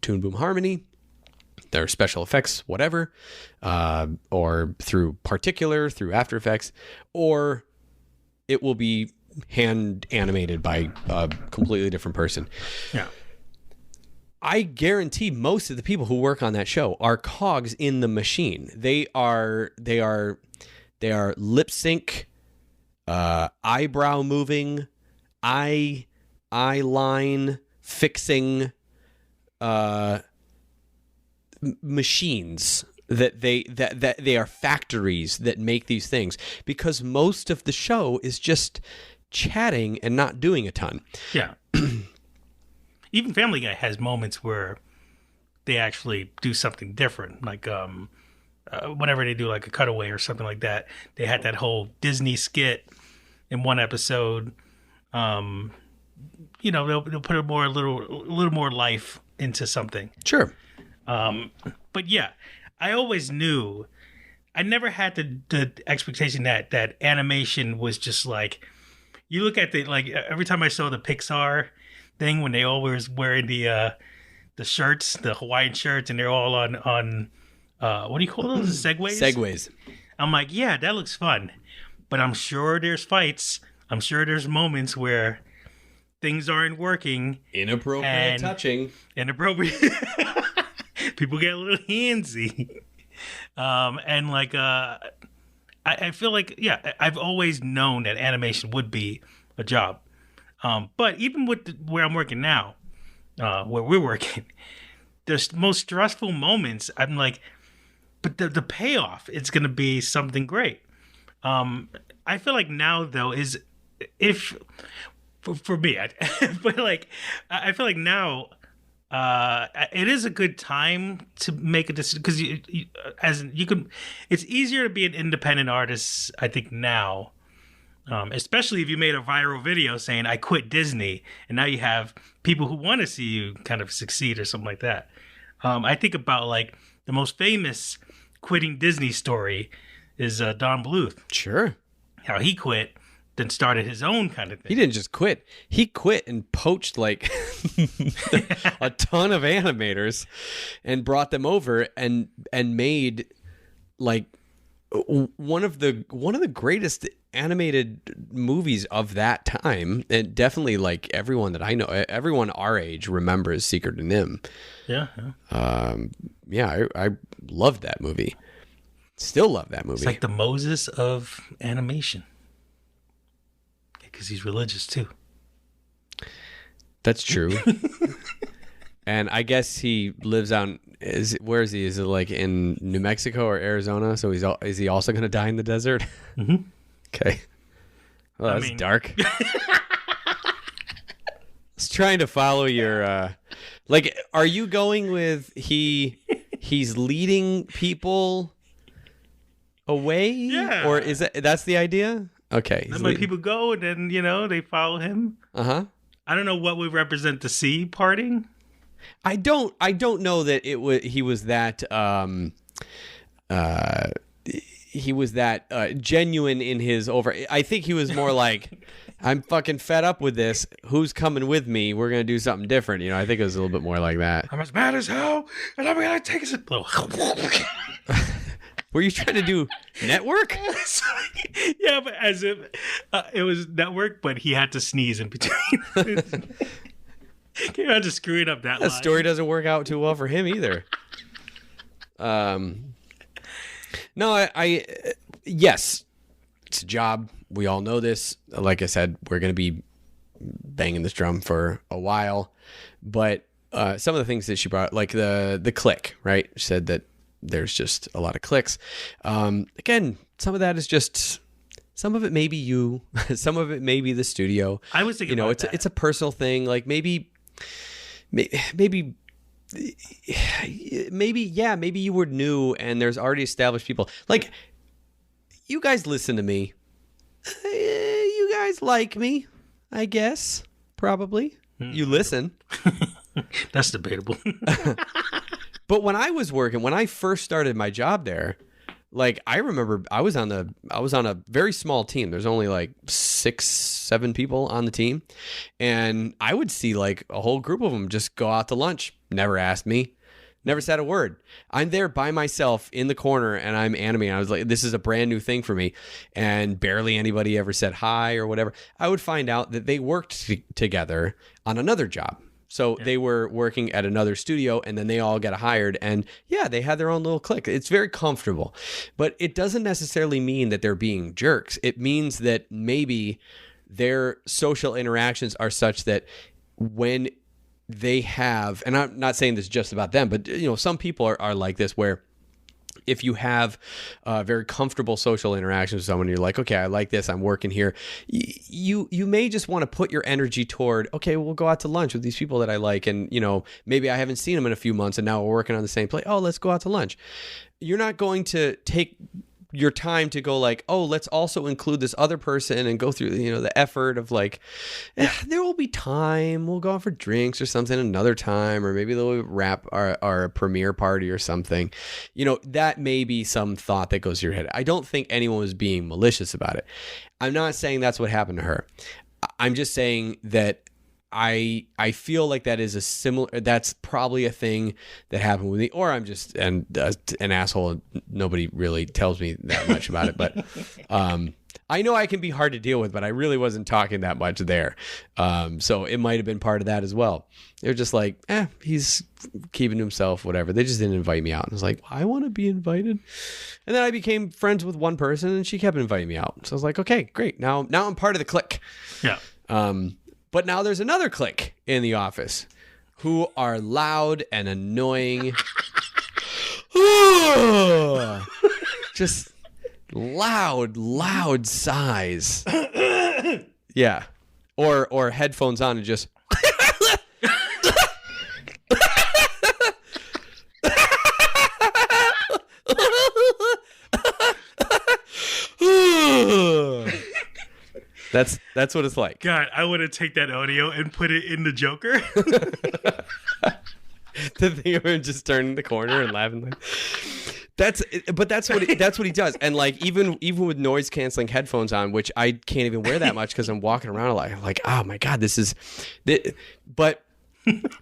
Toon Boom Harmony, their special effects, whatever, or through Particular, through After Effects, or it will be hand animated by a completely different person. Yeah. I guarantee most of the people who work on that show are cogs in the machine. They are lip sync, eyebrow moving, eye line fixing machines. That they are factories that make these things, because most of the show is just chatting and not doing a ton. Yeah. Even Family Guy has moments where they actually do something different. Like whenever they do like a cutaway or something like that, they had that whole Disney skit in one episode. You know, they'll put a little more life into something. Sure. But yeah, I always knew. I never had the expectation that animation was just like, you look at every time I saw the Pixar thing when they always wearing the shirts, the Hawaiian shirts, and they're all on what do you call those? Segways? Segways. I'm like, yeah, that looks fun. But I'm sure there's fights. I'm sure there's moments where things aren't working. Inappropriate touching. Inappropriate. People get a little handsy. And I feel like, yeah, I've always known that animation would be a job. But even with where I'm working now, where we're working, the most stressful moments, I'm like, but the payoff, it's going to be something great. I feel like now, though, is if for me, but like, I feel like now, it is a good time to make a decision because it's easier to be an independent artist, I think, now, especially if you made a viral video saying I quit Disney, and now you have people who want to see you kind of succeed or something like that. I think about like the most famous quitting Disney story is Don Bluth. Sure. How he quit, then started his own kind of thing. He didn't just quit. He quit and poached like a ton of animators and brought them over and made like one of the greatest animated movies of that time. And definitely like everyone that I know, everyone our age remembers Secret of Nim. Yeah. I loved that movie. Still love that movie. It's like the Moses of animation. Because he's religious too. That's true. And I guess he lives out. Where is he? Is it like in New Mexico or Arizona? So is he also going to die in the desert? Mm-hmm. Okay. Well, that's dark. I was trying to follow your. Are you going with he's leading people away? Yeah. Or is that's the idea? Okay. And like people go and then, they follow him. Uh-huh. I don't know what would represent the sea parting. I don't know that he was that genuine in his I think he was more like, I'm fucking fed up with this. Who's coming with me? We're going to do something different. I think it was a little bit more like that. I'm as mad as hell, and I'm going to take a blow. Were you trying to do network? Yeah, but as if it was network, but he had to sneeze in between. Can you imagine screwing up that line? Story doesn't work out too well for him either. No, yes, it's a job. We all know this. Like I said, we're going to be banging this drum for a while. But some of the things that she brought, like the click, right? She said that there's just a lot of clicks. Again, some of that is just, some of it may be you, some of it may be the studio. I was thinking about that. It's a personal thing. Like maybe you were new and there's already established people. Like, you guys listen to me. You guys like me, I guess. Probably. You listen. That's debatable. But when I first started my job there, like I remember I was on a very small team. There's only like 6-7 people on the team. And I would see like a whole group of them just go out to lunch. Never asked me. Never said a word. I'm there by myself in the corner and I'm animating. I was like, this is a brand new thing for me. And barely anybody ever said hi or whatever. I would find out that they worked together on another job. So they were working at another studio and then they all got hired and they had their own little clique. It's very comfortable, but it doesn't necessarily mean that they're being jerks. It means that maybe their social interactions are such that when they have, and I'm not saying this just about them, but some people are like this where if you have very comfortable social interactions with someone, you're like, okay, I like this, I'm working here. You may just want to put your energy toward, okay, we'll go out to lunch with these people that I like. And, maybe I haven't seen them in a few months and now we're working on the same place. Oh, let's go out to lunch. You're not going to take your time to go like, oh, let's also include this other person and go through, the effort of like, there will be time. We'll go out for drinks or something another time, or maybe they'll wrap our premiere party or something. That may be some thought that goes through your head. I don't think anyone was being malicious about it. I'm not saying that's what happened to her. I'm just saying that I feel like that's probably a thing that happened with me, or I'm just an asshole and nobody really tells me that much about it. But I know I can be hard to deal with, but I really wasn't talking that much there. So it might have been part of that as well. They're just like, he's keeping to himself, whatever. They just didn't invite me out. And I was like, I want to be invited. And then I became friends with one person and she kept inviting me out. So I was like, okay, great. Now I'm part of the clique. Yeah. But now there's another clique in the office who are loud and annoying. Just loud sighs. Yeah. Or headphones on and just That's what it's like. God, I want to take that audio and put it in the Joker. The thing of him just turning the corner and laughing. That's what he does. And like even with noise canceling headphones on, which I can't even wear that much because I'm walking around a lot. I'm like, oh my God, this is. But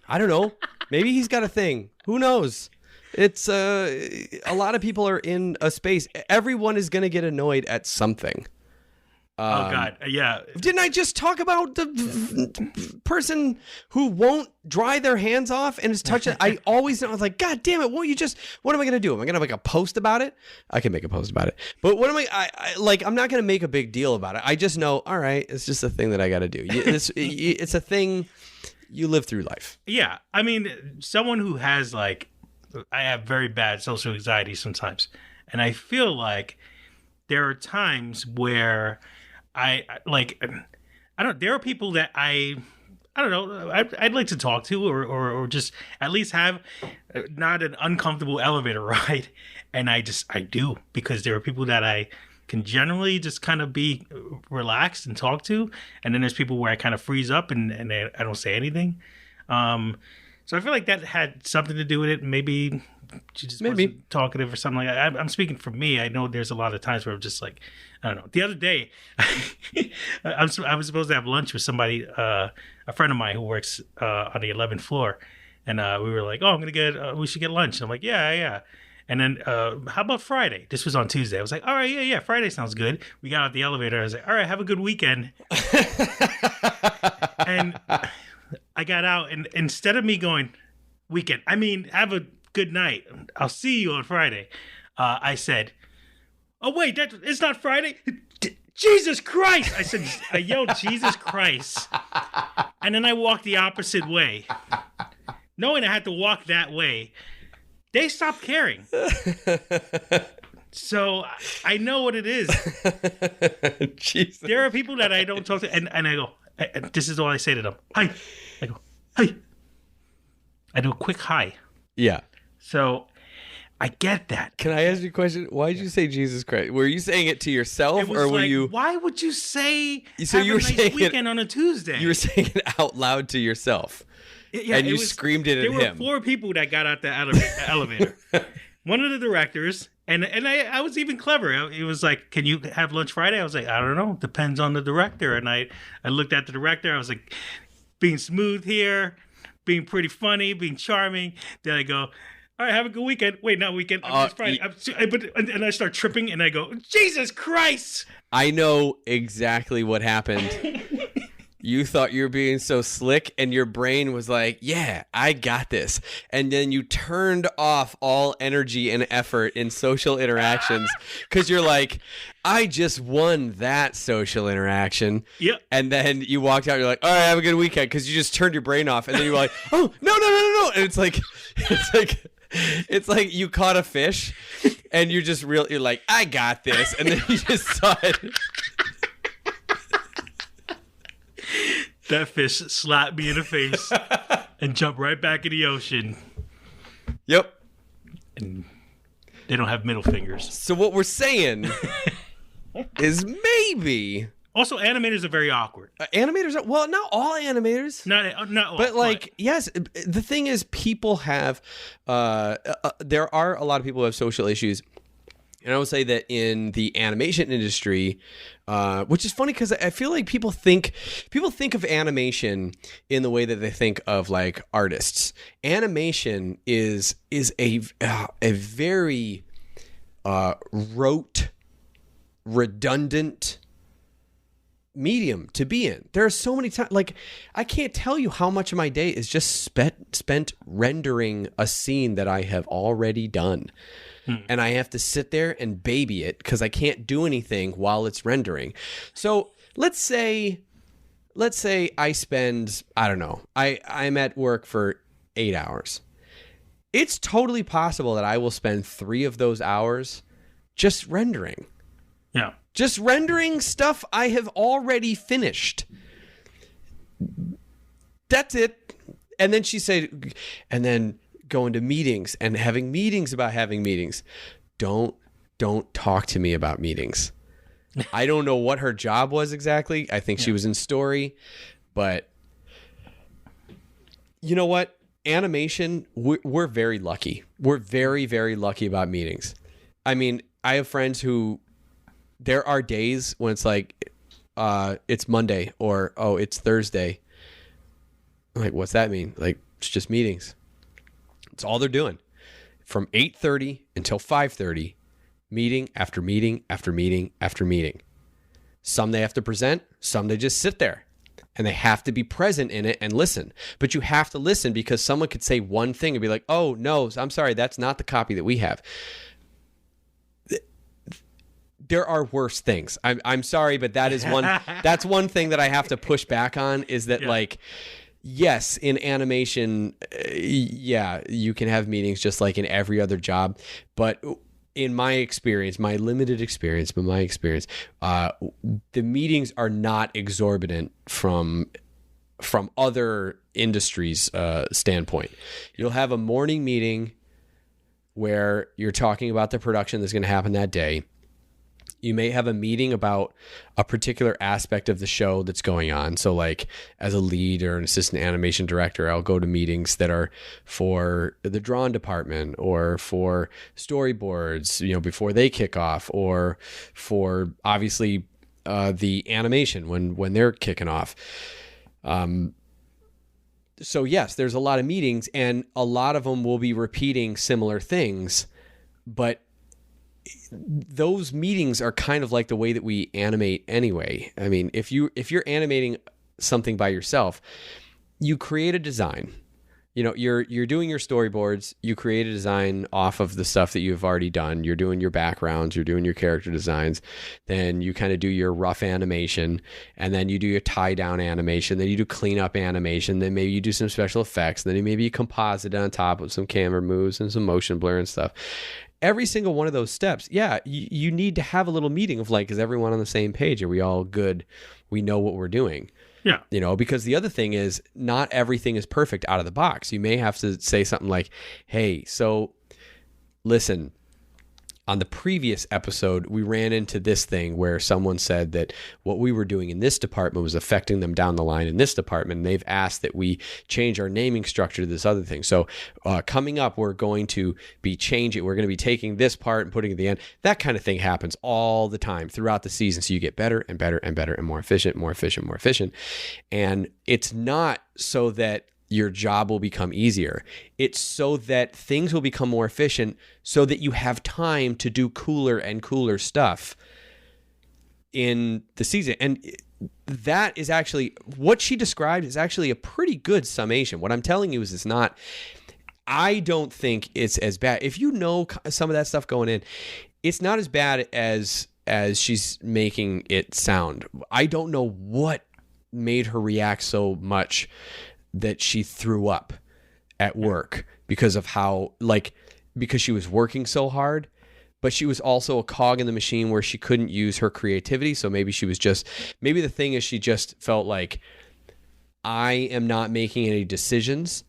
I don't know. Maybe he's got a thing. Who knows? It's a lot of people are in a space. Everyone is going to get annoyed at something. Oh God, yeah. Didn't I just talk about the person who won't dry their hands off and is touching? I was like, God damn it! Won't you just? What am I gonna do? Am I gonna make a post about it? I can make a post about it, but what am I'm not gonna make a big deal about it. I just know, all right, it's just a thing that I got to do. It's a thing. You live through life. Yeah, I mean, someone who has I have very bad social anxiety sometimes, and I feel like there are times where there are people that I don't know, I'd like to talk to or just at least have not an uncomfortable elevator ride. And I do, because there are people that I can generally just kind of be relaxed and talk to. And then there's people where I kind of freeze up and I don't say anything. So I feel like that had something to do with it. Maybe she just wasn't talkative or something like that. I'm speaking for me. I know there's a lot of times where I'm just like, I don't know. The other day, I was supposed to have lunch with somebody, a friend of mine who works on the 11th floor. And we were like, oh, we should get lunch. And I'm like, yeah. And then how about Friday? This was on Tuesday. I was like, all right, yeah, Friday sounds good. We got out the elevator. I was like, all right, have a good weekend. And I got out, and instead of me going, weekend, I mean, have a good night. I'll see you on Friday. I said, oh, wait, it's not Friday? Jesus Christ! I yelled, Jesus Christ. And then I walked the opposite way. Knowing I had to walk that way, they stopped caring. So I know what it is. Jesus. There are people that I don't talk to, and I go, this is all I say to them. Hi. I go, hi. I do a quick hi. Yeah. So I get that. Can I ask you a question? Why did you say Jesus Christ? Were you saying it to yourself, or were you? Why would you say? So you were saying weekend on a Tuesday. You were saying it out loud to yourself, and you screamed it at him. There were 4 people that got out the elevator. One of the directors, and I was even clever. It was like, "Can you have lunch Friday?" I was like, "I don't know. Depends on the director." And I looked at the director. I was like, being smooth here, being pretty funny, being charming. Then I go, all right, have a good weekend. Wait, not weekend. It's Friday. And I start tripping, and I go, Jesus Christ! I know exactly what happened. You thought you were being so slick, and your brain was like, yeah, I got this. And then you turned off all energy and effort in social interactions because you're like, I just won that social interaction. Yep. And then you walked out, you're like, all right, have a good weekend, because you just turned your brain off. And then you're like, oh, no. And it's like you caught a fish and you're just you're like, I got this, and then you just saw it. That fish slapped me in the face and jumped right back in the ocean. Yep. And they don't have middle fingers. So what we're saying is maybe Also, animators are very awkward. animators. Well, not all animators. Not all, But like, yes, the thing is, people have. There are a lot of people who have social issues, and I would say that in the animation industry, which is funny because I feel like people think of animation in the way that they think of like artists. Animation is a very rote, redundant medium to be in. There are so many times, like, I can't tell you how much of my day is just spent rendering a scene that I have already done. And I have to sit there and baby it because I can't do anything while it's rendering. So let's say I spend, I don't know, I'm at work for 8 hours. It's totally possible that I will spend 3 of those hours just rendering. Yeah. Just rendering stuff I have already finished. That's it. And then she said, and then going to meetings and having meetings about having meetings. Don't talk to me about meetings. I don't know what her job was exactly. I think she was in story, but you know what? Animation, we're very lucky. We're very, very lucky about meetings. I mean, I have friends who, there are days when it's like, it's Monday or, oh, it's Thursday. I'm like, what's that mean? Like, it's just meetings. It's all they're doing. From 8:30 until 5:30, meeting after meeting after meeting after meeting. Some they have to present, some they just sit there. And they have to be present in it and listen. But you have to listen because someone could say one thing and be like, oh, no, I'm sorry, that's not the copy that we have. There are worse things. I'm sorry, but that is one. That's one thing that I have to push back on is that, like, yes, in animation, yeah, you can have meetings just like in every other job. But in my experience, my limited experience, the meetings are not exorbitant from other industries' standpoint. You'll have a morning meeting where you're talking about the production that's going to happen that day. You may have a meeting about a particular aspect of the show that's going on. So like as a lead or an assistant animation director, I'll go to meetings that are for the drawn department or for storyboards, before they kick off, or for obviously the animation when they're kicking off. So yes, there's a lot of meetings and a lot of them will be repeating similar things, but those meetings are kind of like the way that we animate anyway. I mean, if you're animating something by yourself, you create a design. You're doing your storyboards, you create a design off of the stuff that you've already done. You're doing your backgrounds, you're doing your character designs, then you kind of do your rough animation, and then you do your tie down animation, then you do cleanup animation, then maybe you do some special effects, and then maybe you composite on top with some camera moves and some motion blur and stuff. Every single one of those steps, you need to have a little meeting of like, is everyone on the same page? Are we all good? We know what we're doing. Yeah. Because the other thing is not everything is perfect out of the box. You may have to say something like, hey, so listen, on the previous episode, we ran into this thing where someone said that what we were doing in this department was affecting them down the line in this department. And they've asked that we change our naming structure to this other thing. So coming up, we're going to be changing. We're going to be taking this part and putting it at the end. That kind of thing happens all the time throughout the season. So you get better and better and better and more efficient, more efficient, more efficient. And it's not so that your job will become easier. It's so that things will become more efficient so that you have time to do cooler and cooler stuff in the season. And that is actually, what she described is actually a pretty good summation. What I'm telling you is it's not, I don't think it's as bad. If you know some of that stuff going in, it's not as bad as she's making it sound. I don't know what made her react so much that she threw up at work because of how, because she was working so hard. but she was also a cog in the machine where she couldn't use her creativity. So maybe the thing is she just felt like, I am not making any decisions.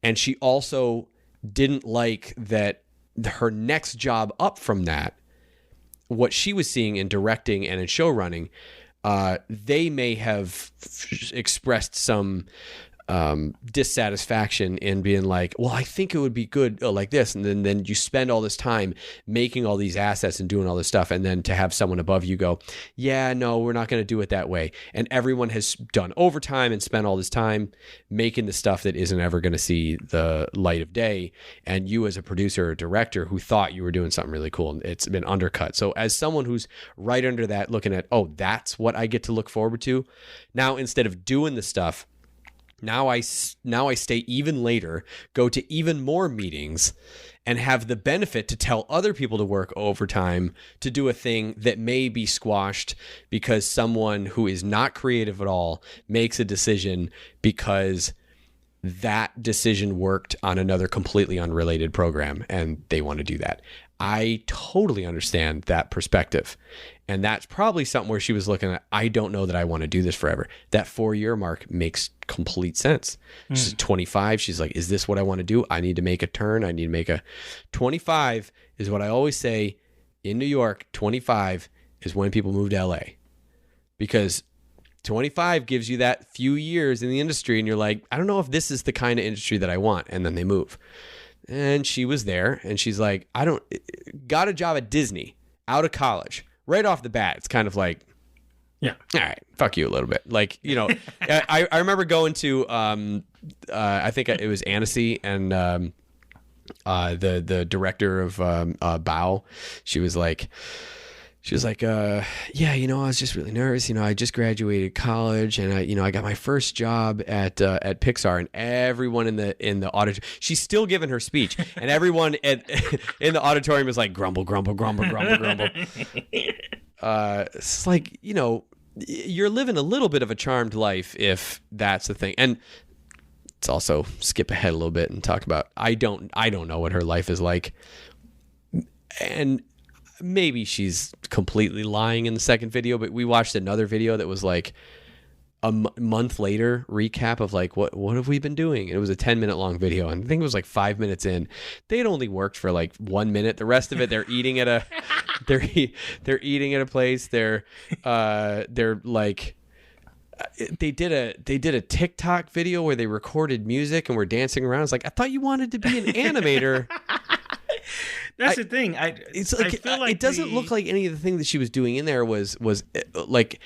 And she also didn't like that her next job up from that, what she was seeing in directing and in show running, they may have expressed some dissatisfaction in being like, well, I think it would be good like this. And then you spend all this time making all these assets and doing all this stuff. And then to have someone above you go, yeah, no, we're not going to do it that way. And everyone has done overtime and spent all this time making the stuff that isn't ever going to see the light of day. And you as a producer or director who thought you were doing something really cool, it's been undercut. So as someone who's right under that, looking at, oh, that's what I get to look forward to. Now, instead of doing the stuff, Now I stay even later, go to even more meetings, and have the benefit to tell other people to work overtime to do a thing that may be squashed because someone who is not creative at all makes a decision because that decision worked on another completely unrelated program and they want to do that. I totally understand that perspective. And that's probably something where she was looking at, I don't know that I want to do this forever. That 4-year mark makes complete sense. She's 25. She's like, is this what I want to do? I need to make a turn. I need to make a 25 is what I always say in New York. 25 is when people move to LA, because 25 gives you that few years in the industry. And you're like, I don't know if this is the kind of industry that I want. And then they move. And she was there and she's like, got a job at Disney out of college. Right off the bat, it's kind of like, yeah, all right, fuck you a little bit. Like, you know, I remember going to, I think it was Annecy and the director of Bow. She was like, yeah, you know, I was just really nervous. You know, I just graduated college and I got my first job at Pixar, and everyone in the auditorium, she's still giving her speech, and everyone in the auditorium is like, grumble, grumble, grumble, grumble, grumble. It's like, you know, you're living a little bit of a charmed life if that's the thing. And let's also skip ahead a little bit and talk about, I don't know what her life is like. And maybe she's completely lying in the second video, but we watched another video that was like a month later recap of like, what have we been doing? It was a 10-minute long video. And I think it was like 5 minutes in. They had only worked for like 1 minute. The rest of it, they're eating at a, they're eating at a place. They're like, they did a TikTok video where they recorded music and were dancing around. It's like, I thought you wanted to be an animator. That's the thing. It's like, I feel like it doesn't look like any of the thing that she was doing in there was like,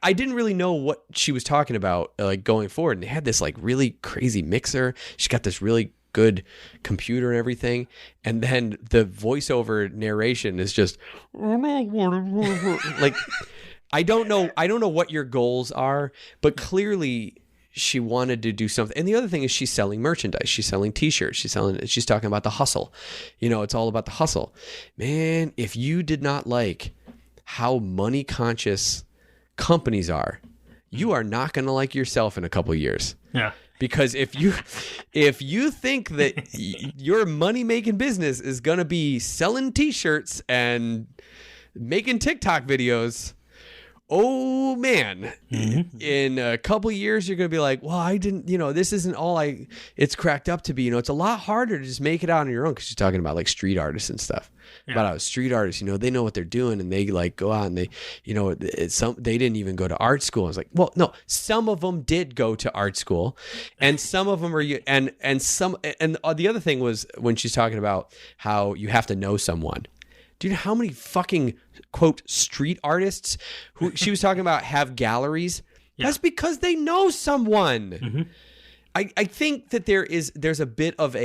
I didn't really know what she was talking about like going forward. And they had this like really crazy mixer. She's got this really good computer and everything. And then the voiceover narration is just like, I don't know what your goals are, but clearly she wanted to do something. And the other thing is she's selling merchandise. She's selling t-shirts. She's talking about the hustle. You know, it's all about the hustle. Man, if you did not like how money conscious companies are, you are not going to like yourself in a couple of years. Yeah. Because if you think that your money making business is going to be selling t-shirts and making TikTok videos, oh man, in a couple years, you're going to be like, well, I didn't, you know, this isn't all it's cracked up to be. You know, it's a lot harder to just make it out on your own, because you're talking about like street artists and stuff. Yeah. About street artists, you know, they know what they're doing and they like go out and they, you know, they didn't even go to art school. I was like, well, no, some of them did go to art school, and some of them are, and the other thing was when she's talking about how you have to know someone. Do you know how many fucking, quote, street artists who she was talking about have galleries? Yeah. That's because they know someone. Mm-hmm. I think that there's a bit of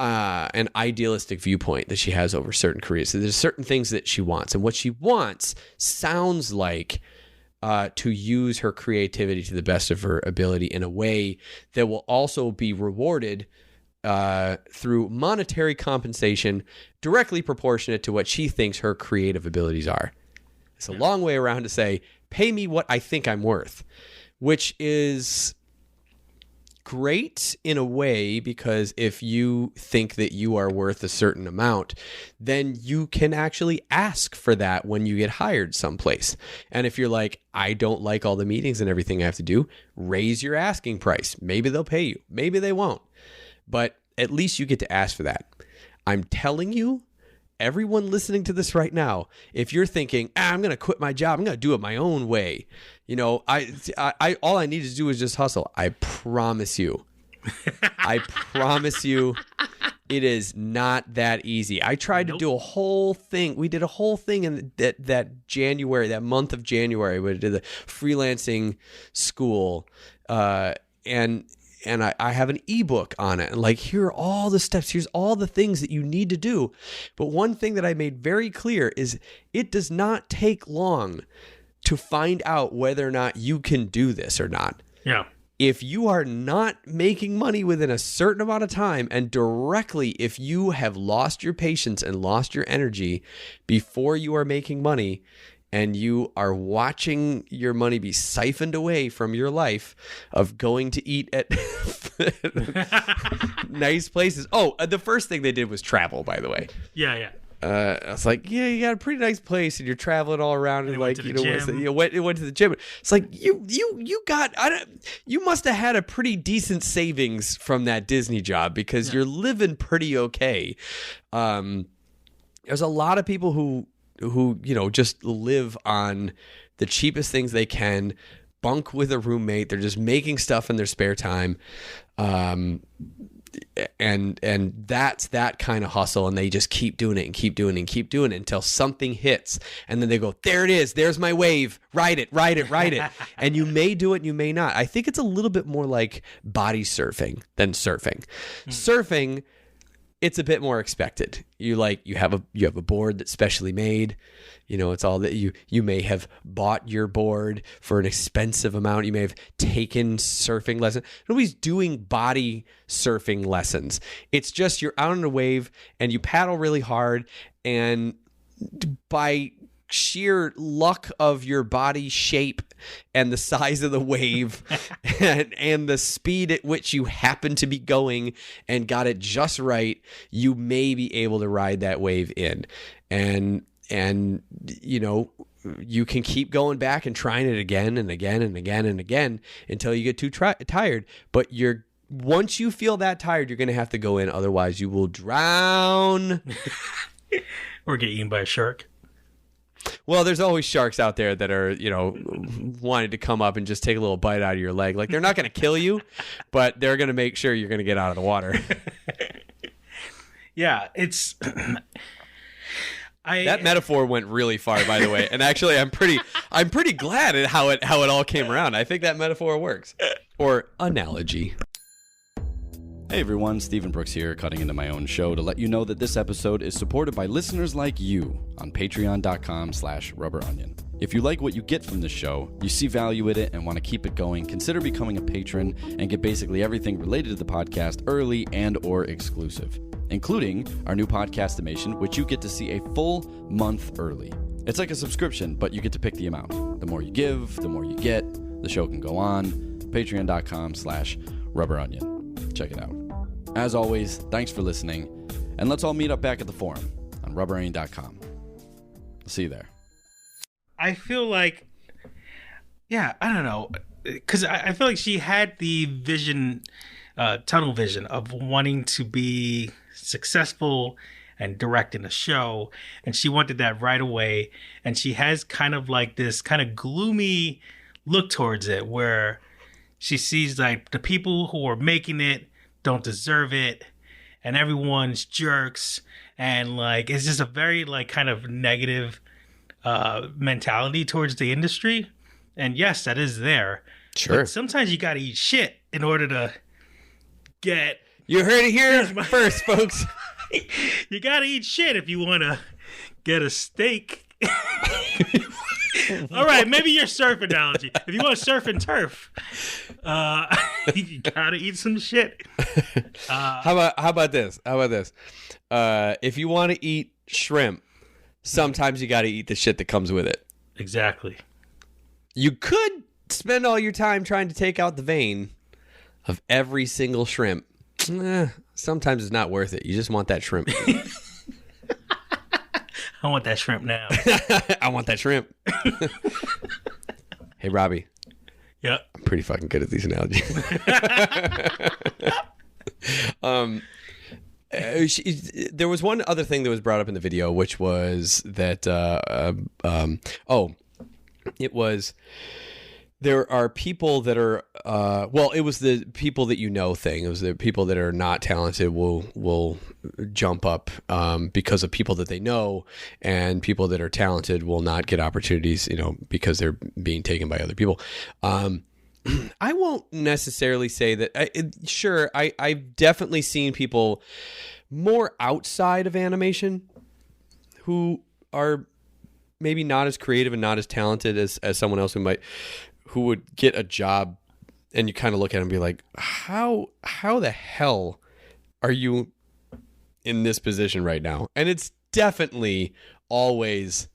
an idealistic viewpoint that she has over certain careers. So there's certain things that she wants, and what she wants sounds like to use her creativity to the best of her ability in a way that will also be rewarded through monetary compensation directly proportionate to what she thinks her creative abilities are. It's a long way around to say, pay me what I think I'm worth, which is great in a way, because if you think that you are worth a certain amount, then you can actually ask for that when you get hired someplace. And if you're like, I don't like all the meetings and everything I have to do, raise your asking price. Maybe they'll pay you. Maybe they won't. But at least you get to ask for that. I'm telling you, everyone listening to this right now, if you're thinking, I'm going to quit my job, I'm going to do it my own way. You know, I all I need to do is just hustle. I promise you, it is not that easy. I tried to do a whole thing. We did a whole thing in that January, that month of January. We did the freelancing school, and I have an ebook on it. And like, here are all the steps. Here's all the things that you need to do. But one thing that I made very clear is it does not take long to find out whether or not you can do this or not. Yeah. If you are not making money within a certain amount of time, and directly if you have lost your patience and lost your energy before you are making money, and you are watching your money be siphoned away from your life of going to eat at nice places. Oh, the first thing they did was travel, by the way. Yeah. I was like, yeah, you got a pretty nice place, and you're traveling all around, and like, went to the gym. It's like you must have had a pretty decent savings from that Disney job, because you're living pretty okay. There's a lot of people who just live on the cheapest things they can, bunk with a roommate. They're just making stuff in their spare time. And that's that kind of hustle, and they just keep doing it and keep doing it and keep doing it until something hits, and then they go, there it is, there's my wave, ride it. And you may do it and you may not. I think it's a little bit more like body surfing than surfing. Surfing, it's a bit more expected. You have a board that's specially made. You know, it's all that you may have bought your board for an expensive amount. You may have taken surfing lessons. Nobody's doing body surfing lessons. It's just you're out on a wave and you paddle really hard, and by sheer luck of your body shape and the size of the wave and the speed at which you happen to be going and got it just right, you may be able to ride that wave in. And you know, you can keep going back and trying it again and again and again and again until you get too tired. But once you feel that tired, you're going to have to go in. Otherwise, you will drown. Or get eaten by a shark. Well, there's always sharks out there that are, wanting to come up and just take a little bite out of your leg. Like, they're not going to kill you, but they're going to make sure you're going to get out of the water. Yeah, it's... That metaphor went really far, by the way, and actually, I'm pretty glad at how it all came around. I think that metaphor works, or analogy. Hey everyone, Stephen Brooks here, cutting into my own show to let you know that this episode is supported by listeners like you on patreon.com/RubberOnion. If you like what you get from this show, you see value in it and want to keep it going, consider becoming a patron and get basically everything related to the podcast early and or exclusive, including our new Podcastimation, which you get to see a full month early. It's like a subscription, but you get to pick the amount. The more you give, the more you get. The show can go on. Patreon.com/RubberOnion. Check it out. As always, thanks for listening, and let's all meet up back at the forum on RubberOnion.com. I'll see you there. I feel like, I don't know, because I feel like she had the vision, tunnel vision of wanting to be successful and directing a show, and she wanted that right away, and she has kind of like this kind of gloomy look towards it, where she sees like the people who are making it don't deserve it, and everyone's jerks, and like it's just a very like kind of negative mentality towards the industry. And yes, that is there. Sure. But sometimes you gotta eat shit in order to get... You heard it here first, folks. You gotta eat shit if you want to get a steak. All right, maybe your surf analogy. If you want to surf and turf, you gotta eat some shit. How about this? If you want to eat shrimp, sometimes you got to eat the shit that comes with it. Exactly. You could spend all your time trying to take out the vein. of every single shrimp, sometimes it's not worth it. You just want that shrimp. I want that shrimp now. I want that shrimp. Hey, Robbie. Yeah. I'm pretty fucking good at these analogies. There was one other thing that was brought up in the video, which was that, it was, there are people that are, it was the people that you know thing. It was the people that are not talented will jump up because of people that they know, and people that are talented will not get opportunities, because they're being taken by other people. I won't necessarily say that. I've definitely seen people more outside of animation who are maybe not as creative and not as talented as someone else who would get a job, and you kind of look at them and be like, how the hell are you in this position right now? And it's definitely always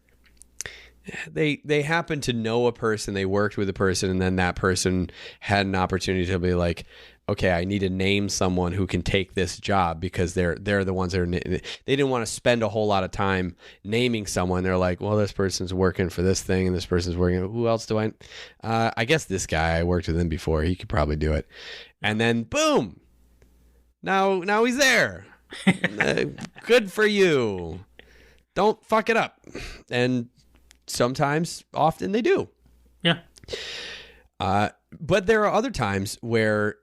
they happen to know a person, they worked with a person, and then that person had an opportunity to be like, okay, I need to name someone who can take this job, because they're the ones that they didn't want to spend a whole lot of time naming someone. They're like, well, this person's working for this thing, and this person's working. Who else do I guess this guy, I worked with him before. He could probably do it. And then boom, now he's there. Good for you. Don't fuck it up. And often they do. Yeah. But there are other times where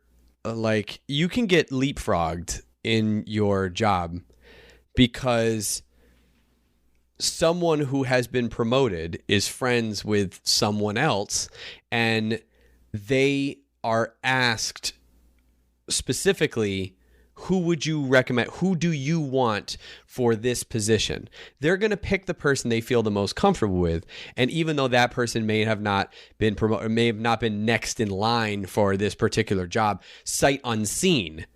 you can get leapfrogged in your job because someone who has been promoted is friends with someone else, and they are asked specifically, who would you recommend? Who do you want for this position? They're going to pick the person they feel the most comfortable with. And even though that person may have not been promoted, may have not been next in line for this particular job, sight unseen,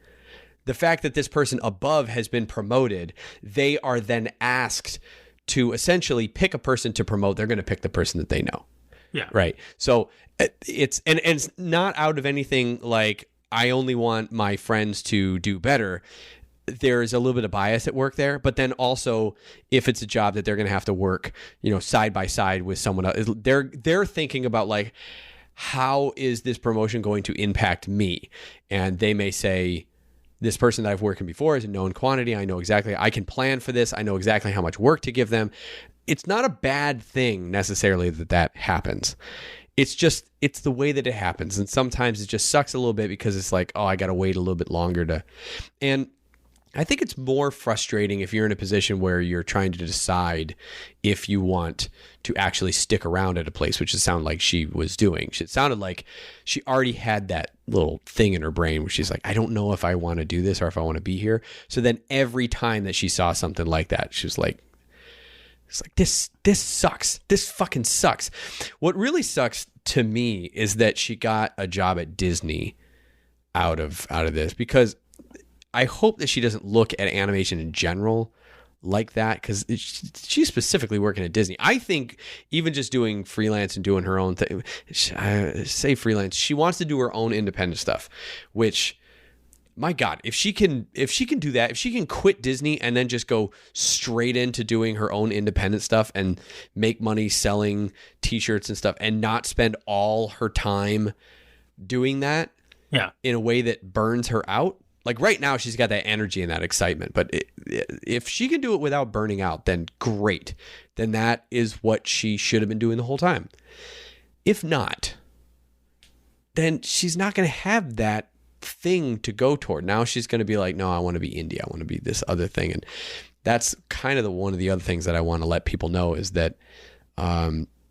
the fact that this person above has been promoted, they are then asked to essentially pick a person to promote. They're going to pick the person that they know. Yeah. Right. So it's not out of anything like, I only want my friends to do better. There's a little bit of bias at work there, but then also if it's a job that they're going to have to work, side by side with someone else, they're thinking about like, how is this promotion going to impact me? And they may say, this person that I've worked with before is a known quantity. I know exactly, I can plan for this. I know exactly how much work to give them. It's not a bad thing necessarily that happens. It's the way that it happens. And sometimes it just sucks a little bit because it's like, oh, I got to wait a little bit longer and I think it's more frustrating if you're in a position where you're trying to decide if you want to actually stick around at a place, which it sounded like she was doing. It sounded like she already had that little thing in her brain where she's like, I don't know if I want to do this or if I want to be here. So then every time that she saw something like that, she was like, it's like, this sucks. This fucking sucks. What really sucks to me is that she got a job at Disney out of this, because I hope that she doesn't look at animation in general like that, because she's specifically working at Disney. I think even just doing freelance and doing her own thing, say freelance, she wants to do her own independent stuff, which, my God, if she can do that, if she can quit Disney and then just go straight into doing her own independent stuff and make money selling t-shirts and stuff and not spend all her time doing that in a way that burns her out. Like right now, she's got that energy and that excitement, but if she can do it without burning out, then great. Then that is what she should have been doing the whole time. If not, then she's not going to have that thing to go toward. Now she's going to be like, no, I want to be indie. I want to be this other thing. And that's kind of one of the other things that I want to let people know is that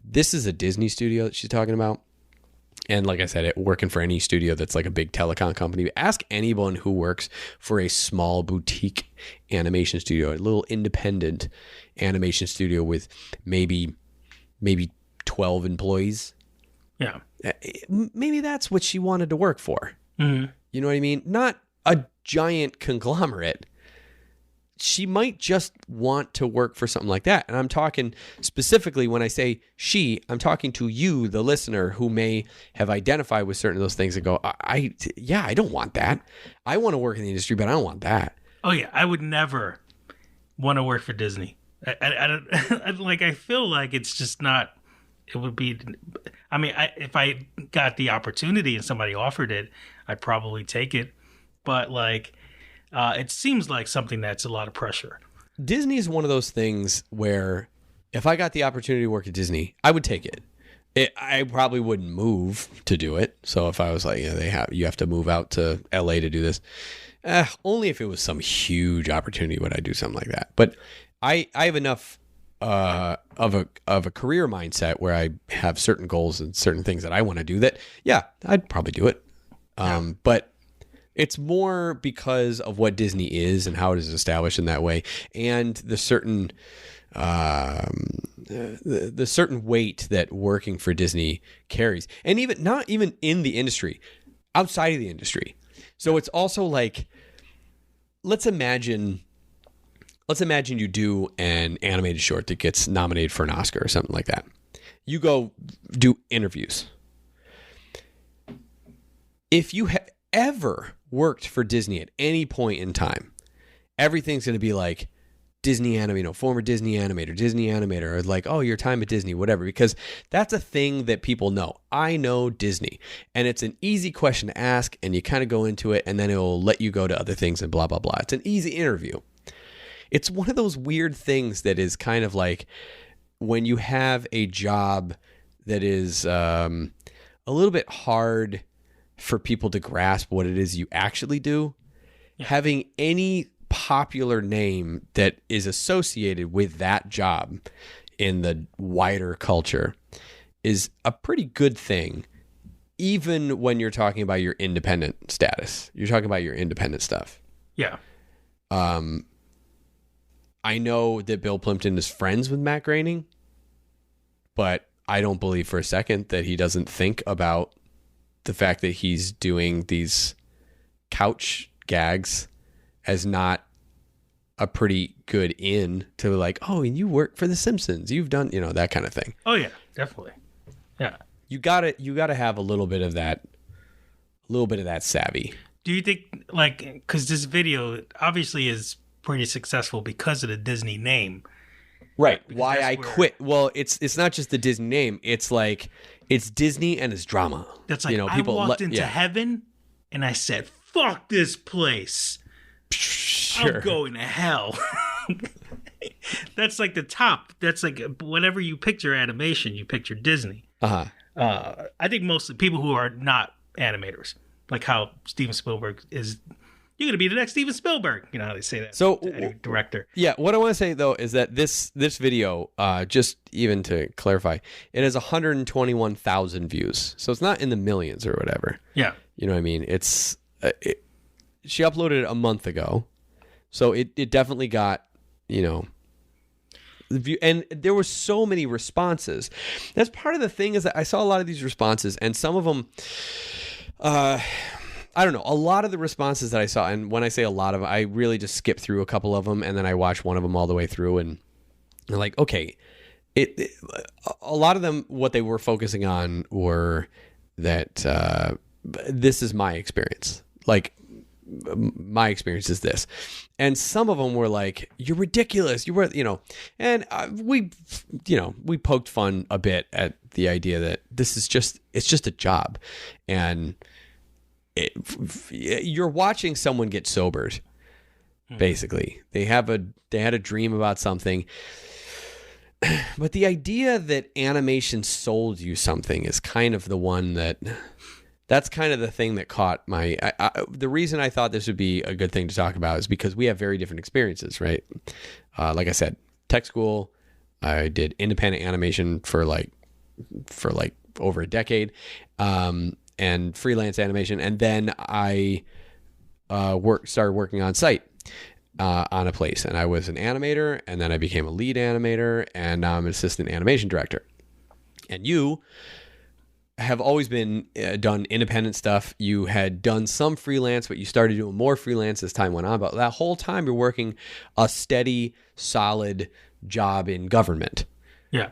this is a Disney studio that she's talking about. And like I said, working for any studio that's like a big telecom company, ask anyone who works for a small boutique animation studio, a little independent animation studio with maybe 12 employees. Yeah. Maybe that's what she wanted to work for. Mm-hmm. You know what I mean? Not a giant conglomerate. she might just want to work for something like that. And I'm talking specifically, when I say she, I'm talking to you, the listener, who may have identified with certain of those things and go, I don't want that. I want to work in the industry, but I don't want that. Oh yeah, I would never want to work for Disney. I don't like. I feel like it's just not. It would be. I mean, if I got the opportunity and somebody offered it, I'd probably take it. But like, it seems like something that's a lot of pressure. Disney is one of those things where if I got the opportunity to work at Disney, I would take it. I probably wouldn't move to do it. So if I was like, you have to move out to LA to do this. Only if it was some huge opportunity would I do something like that. But I have enough of a career mindset where I have certain goals and certain things that I want to do that, yeah, I'd probably do it. But it's more because of what Disney is and how it is established in that way, and the certain the certain weight that working for Disney carries, and even not even in the industry, outside of the industry. So it's also like, let's imagine you do an animated short that gets nominated for an Oscar or something like that. You go do interviews. If you have ever worked for Disney at any point in time, everything's going to be like Disney animator, former Disney animator, or like, oh, your time at Disney, whatever, because that's a thing that people know. I know Disney, and it's an easy question to ask, and you kind of go into it, and then it'll let you go to other things and blah, blah, blah. It's an easy interview. It's one of those weird things that is kind of like when you have a job that is a little bit hard for people to grasp what it is you actually do. Yeah. Having any popular name that is associated with that job in the wider culture is a pretty good thing, even when you're talking about your independent status. You're talking about your independent stuff. Yeah. I know that Bill Plimpton is friends with Matt Groening, but I don't believe for a second that he doesn't think about the fact that he's doing these couch gags as not a pretty good in to like, oh, and you work for The Simpsons. You've done, that kind of thing. Oh yeah, definitely. Yeah. You gotta have a little bit of that savvy. Do you think, like, because this video obviously is pretty successful because of the Disney name. Right. Why I quit. Well, it's not just the Disney name. It's like, it's Disney and it's drama. That's like, people I walked into heaven and I said, fuck this place. Sure. I'm going to hell. That's like the top. That's like, whenever you picture animation, you picture Disney. I think mostly people who are not animators, like how Steven Spielberg is, you're going to be the next Steven Spielberg. You know how they say that. So, to any director. Yeah. What I want to say, though, is that this video, just even to clarify, it has 121,000 views. So it's not in the millions or whatever. Yeah. You know what I mean? It's she uploaded it a month ago. So it definitely got, the view. And there were so many responses. That's part of the thing, is that I saw a lot of these responses, and some of them, I don't know, a lot of the responses that I saw, and when I say a lot of them, I really just skip through a couple of them, and then I watch one of them all the way through, and I'm like, okay, a lot of them, what they were focusing on were that this is my experience. Like, my experience is this. And some of them were like, you're ridiculous. You were, and we poked fun a bit at the idea that it's just a job. And you're watching someone get sobered. Basically, they had a dream about something, but the idea that animation sold you something is kind of the one that's kind of the thing that caught my. The reason I thought this would be a good thing to talk about is because we have very different experiences, right? Like I said, tech school, I did independent animation for like over a decade. And freelance animation, and then I started working on site on a place, and I was an animator, and then I became a lead animator, and now I'm an assistant animation director. And you have always been done independent stuff. You had done some freelance, but you started doing more freelance as time went on. But that whole time you're working a steady, solid job in government. Yeah.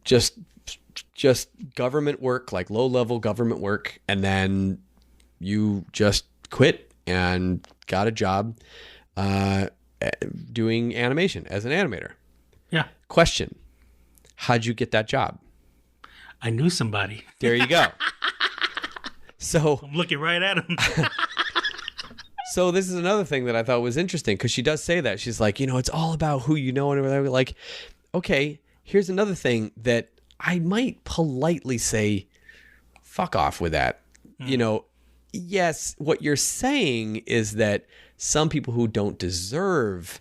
Just government work, like low-level government work, and then you just quit and got a job doing animation as an animator. Yeah. Question: how'd you get that job? I knew somebody. There you go. So I'm looking right at him. So this is another thing that I thought was interesting, because she does say that. She's like, it's all about who you know and everything. Like, okay, here's another thing that I might politely say, fuck off with that. Yes, what you're saying is that some people who don't deserve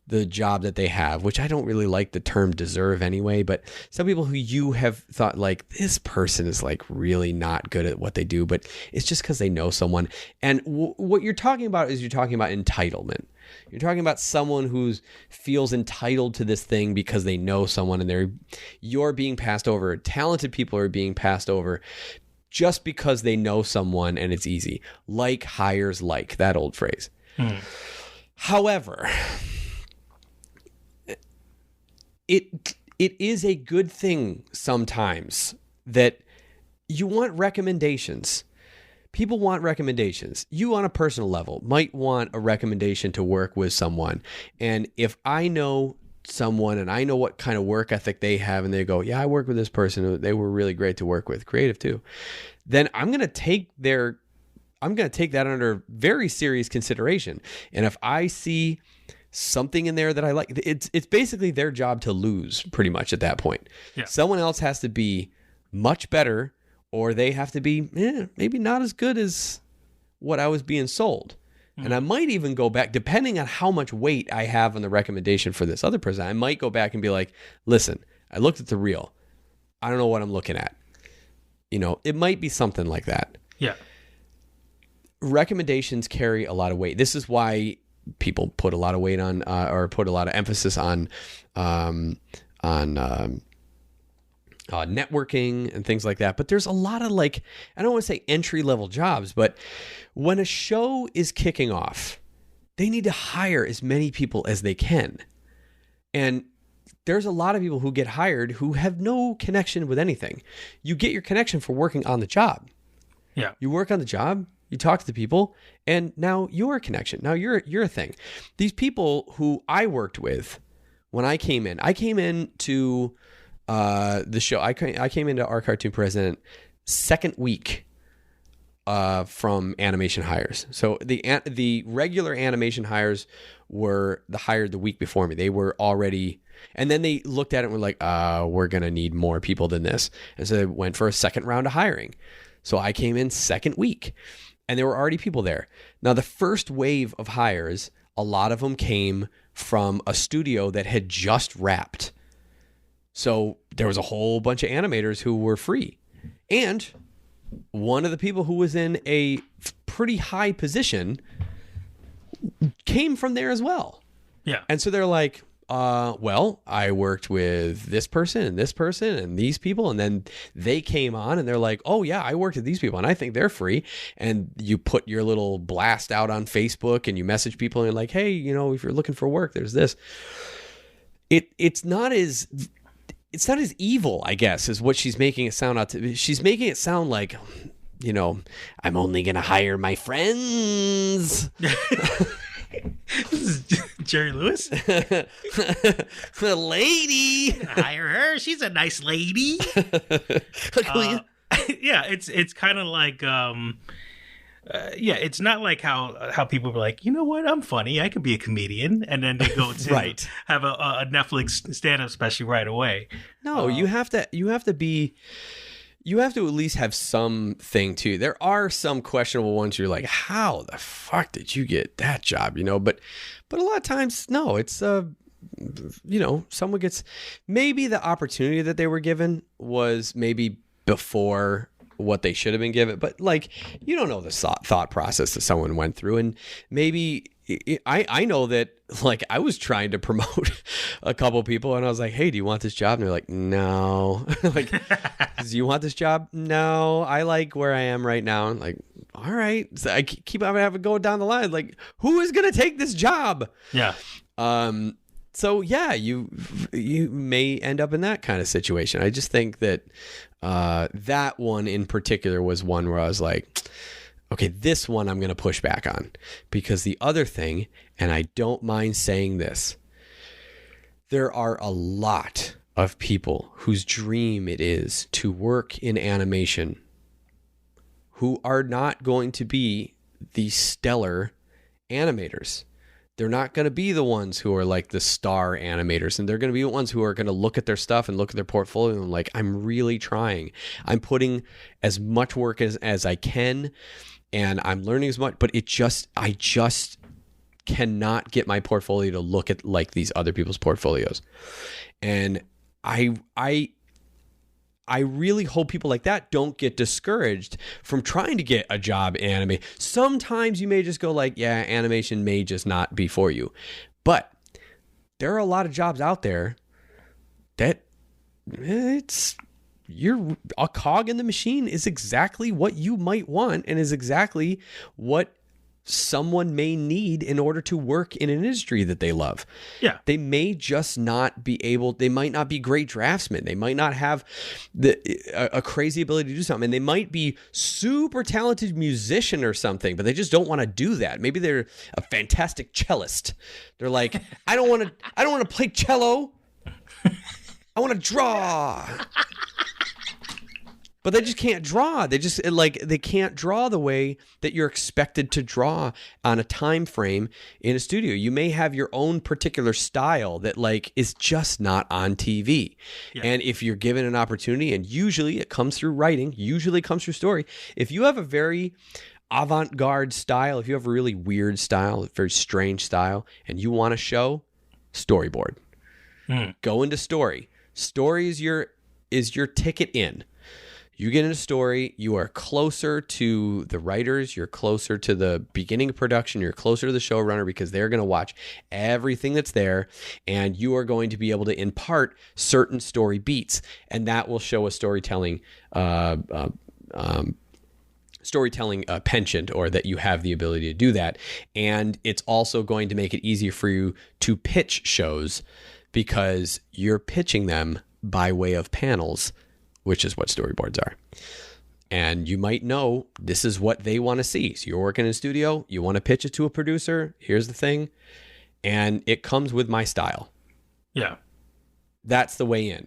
the job that they have, which I don't really like the term deserve anyway, but some people who you have thought like, this person is like really not good at what they do, but it's just because they know someone. And what you're talking about is you're talking about entitlement. You're talking about someone who feels entitled to this thing because they know someone, and you're being passed over. Talented people are being passed over just because they know someone and it's easy. Like hires like, that old phrase. However, it is a good thing sometimes that you want recommendations. People want recommendations. You on a personal level might want a recommendation to work with someone. And if I know someone and I know what kind of work ethic they have, and they go, yeah, I work with this person, they were really great to work with, creative too, then I'm going to take that under very serious consideration. And if I see something in there that I like, it's basically their job to lose pretty much at that point. Yeah. Someone else has to be much better, or they have to be maybe not as good as what I was being sold. And I might even go back, depending on how much weight I have on the recommendation for this other person, I might go back and be like, listen, I looked at the reel. I don't know what I'm looking at. It might be something like that. Yeah. Recommendations carry a lot of weight. This is why people put a lot of weight on, or put a lot of emphasis on networking and things like that. But there's a lot of, like, I don't want to say entry-level jobs, but when a show is kicking off, they need to hire as many people as they can. And there's a lot of people who get hired who have no connection with anything. You get your connection for working on the job. Yeah. You work on the job, you talk to the people, and now you're a connection. Now you're a thing. These people who I worked with when I came in to the show. I came into Our Cartoon President second week from animation hires. So the regular animation hires were hired the week before me. They were already, and then they looked at it and were like, we're going to need more people than this. And so they went for a second round of hiring. So I came in second week, and there were already people there. Now, the first wave of hires, a lot of them came from a studio that had just wrapped. So there was a whole bunch of animators who were free. And one of the people who was in a pretty high position came from there as well. Yeah. And so they're like, well, I worked with this person and these people. And then they came on and they're like, oh yeah, I worked with these people and I think they're free. And you put your little blast out on Facebook and you message people and you're like, hey, if you're looking for work, there's this. It's not as evil, I guess, is what she's making it sound out to be. She's making it sound like, I'm only going to hire my friends. This is Jerry Lewis. The lady. Hire her. She's a nice lady. Yeah, it's kind of like it's not like how people are like, you know what, I'm funny, I could be a comedian, and then they go to have a Netflix stand-up special right away. No, you have to at least have something too. There are some questionable ones you're like, how the fuck did you get that job? But a lot of times, no, it's someone gets, maybe the opportunity that they were given was maybe before what they should have been given, but like, you don't know the thought process that someone went through, and maybe I know that, like, I was trying to promote a couple people, and I was like, hey, do you want this job? And they're like, no. Like, do you want this job? No, I like where I am right now. I'm like, all right. So I keep having to go down the line. Like, who is going to take this job? Yeah. So yeah, you may end up in that kind of situation. I just think that that one in particular was one where I was like, okay, this one I'm going to push back on, because the other thing, and I don't mind saying this, there are a lot of people whose dream it is to work in animation who are not going to be the stellar animators. They're not going to be the ones who are like the star animators, and they're going to be the ones who are going to look at their stuff and look at their portfolio and like, I'm really trying. I'm putting as much work as I can, and I'm learning as much, but I just cannot get my portfolio to look at like these other people's portfolios. And I really hope people like that don't get discouraged from trying to get a job in anime. Sometimes you may just go like, yeah, animation may just not be for you. But there are a lot of jobs out there that you're a cog in the machine is exactly what you might want, and is exactly what someone may need in order to work in an industry that they love. Yeah. They may just not be able, they might not be great draftsmen. They might not have a crazy ability to do something. And they might be super talented musician or something, but they just don't want to do that. Maybe they're a fantastic cellist. They're like, I don't want to play cello. I want to draw. But they just can't draw. They can't draw the way that you're expected to draw on a time frame in a studio. You may have your own particular style that like is just not on TV. Yeah. And if you're given an opportunity, and usually it comes through writing, usually it comes through story. If you have a very avant-garde style, if you have a really weird style, a very strange style, and you want to show, storyboard. Go into story. Story is your ticket in. You get in a story, you are closer to the writers, you're closer to the beginning of production, you're closer to the showrunner, because they're going to watch everything that's there, and you are going to be able to impart certain story beats, and that will show a storytelling penchant, or that you have the ability to do that. And it's also going to make it easier for you to pitch shows, because you're pitching them by way of panels, which is what storyboards are. And you might know this is what they want to see. So you're working in a studio, you want to pitch it to a producer, here's the thing, and it comes with my style. Yeah. That's the way in.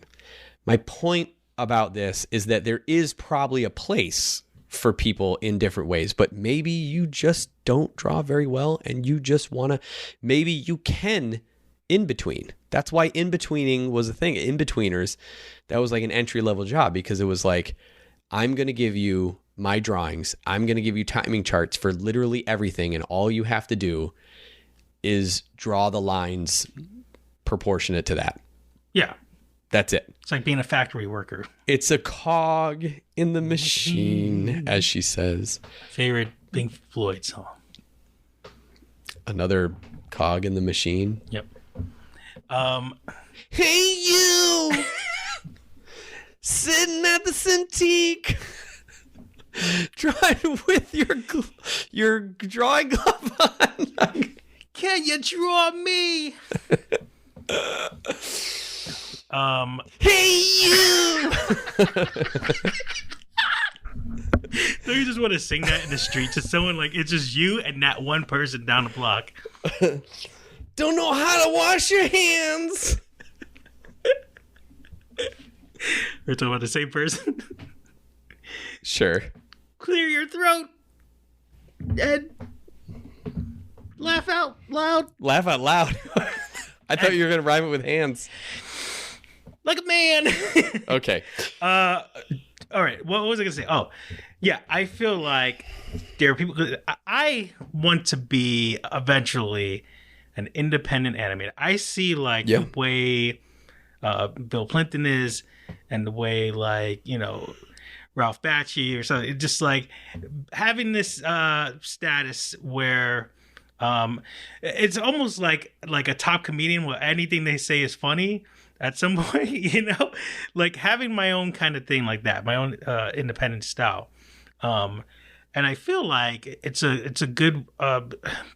My point about this is that there is probably a place for people in different ways, but maybe you just don't draw very well, and you just want to, maybe you can in between. That's why in-betweening was a thing. In-betweeners, that was like an entry-level job, because it was like, I'm going to give you my drawings. I'm going to give you timing charts for literally everything, and all you have to do is draw the lines proportionate to that. Yeah. That's it. It's like being a factory worker. It's a cog in the machine, as she says. Favorite Pink Floyd song. Another cog in the machine. Yep. Hey you, sitting at the Cintiq, trying with your drawing glove on. Can you draw me? Hey you. So you just want to sing that in the street to someone, like it's just you and that one person down the block. Don't know how to wash your hands. We're talking about the same person. Sure. Clear your throat and laugh out loud. Laugh out loud. I thought you were going to rhyme it with hands. Like a man. Okay. All right. What was I going to say? Oh, yeah. I feel like there are people. I want to be eventually an independent animator. I see like the way Bill Clinton is, and the way like, you know, Ralph Bakshi or something. It's just like having this status where It's almost like a top comedian where anything they say is funny at some point, you know, like having my own kind of thing like that, my own independent style. And I feel like it's a good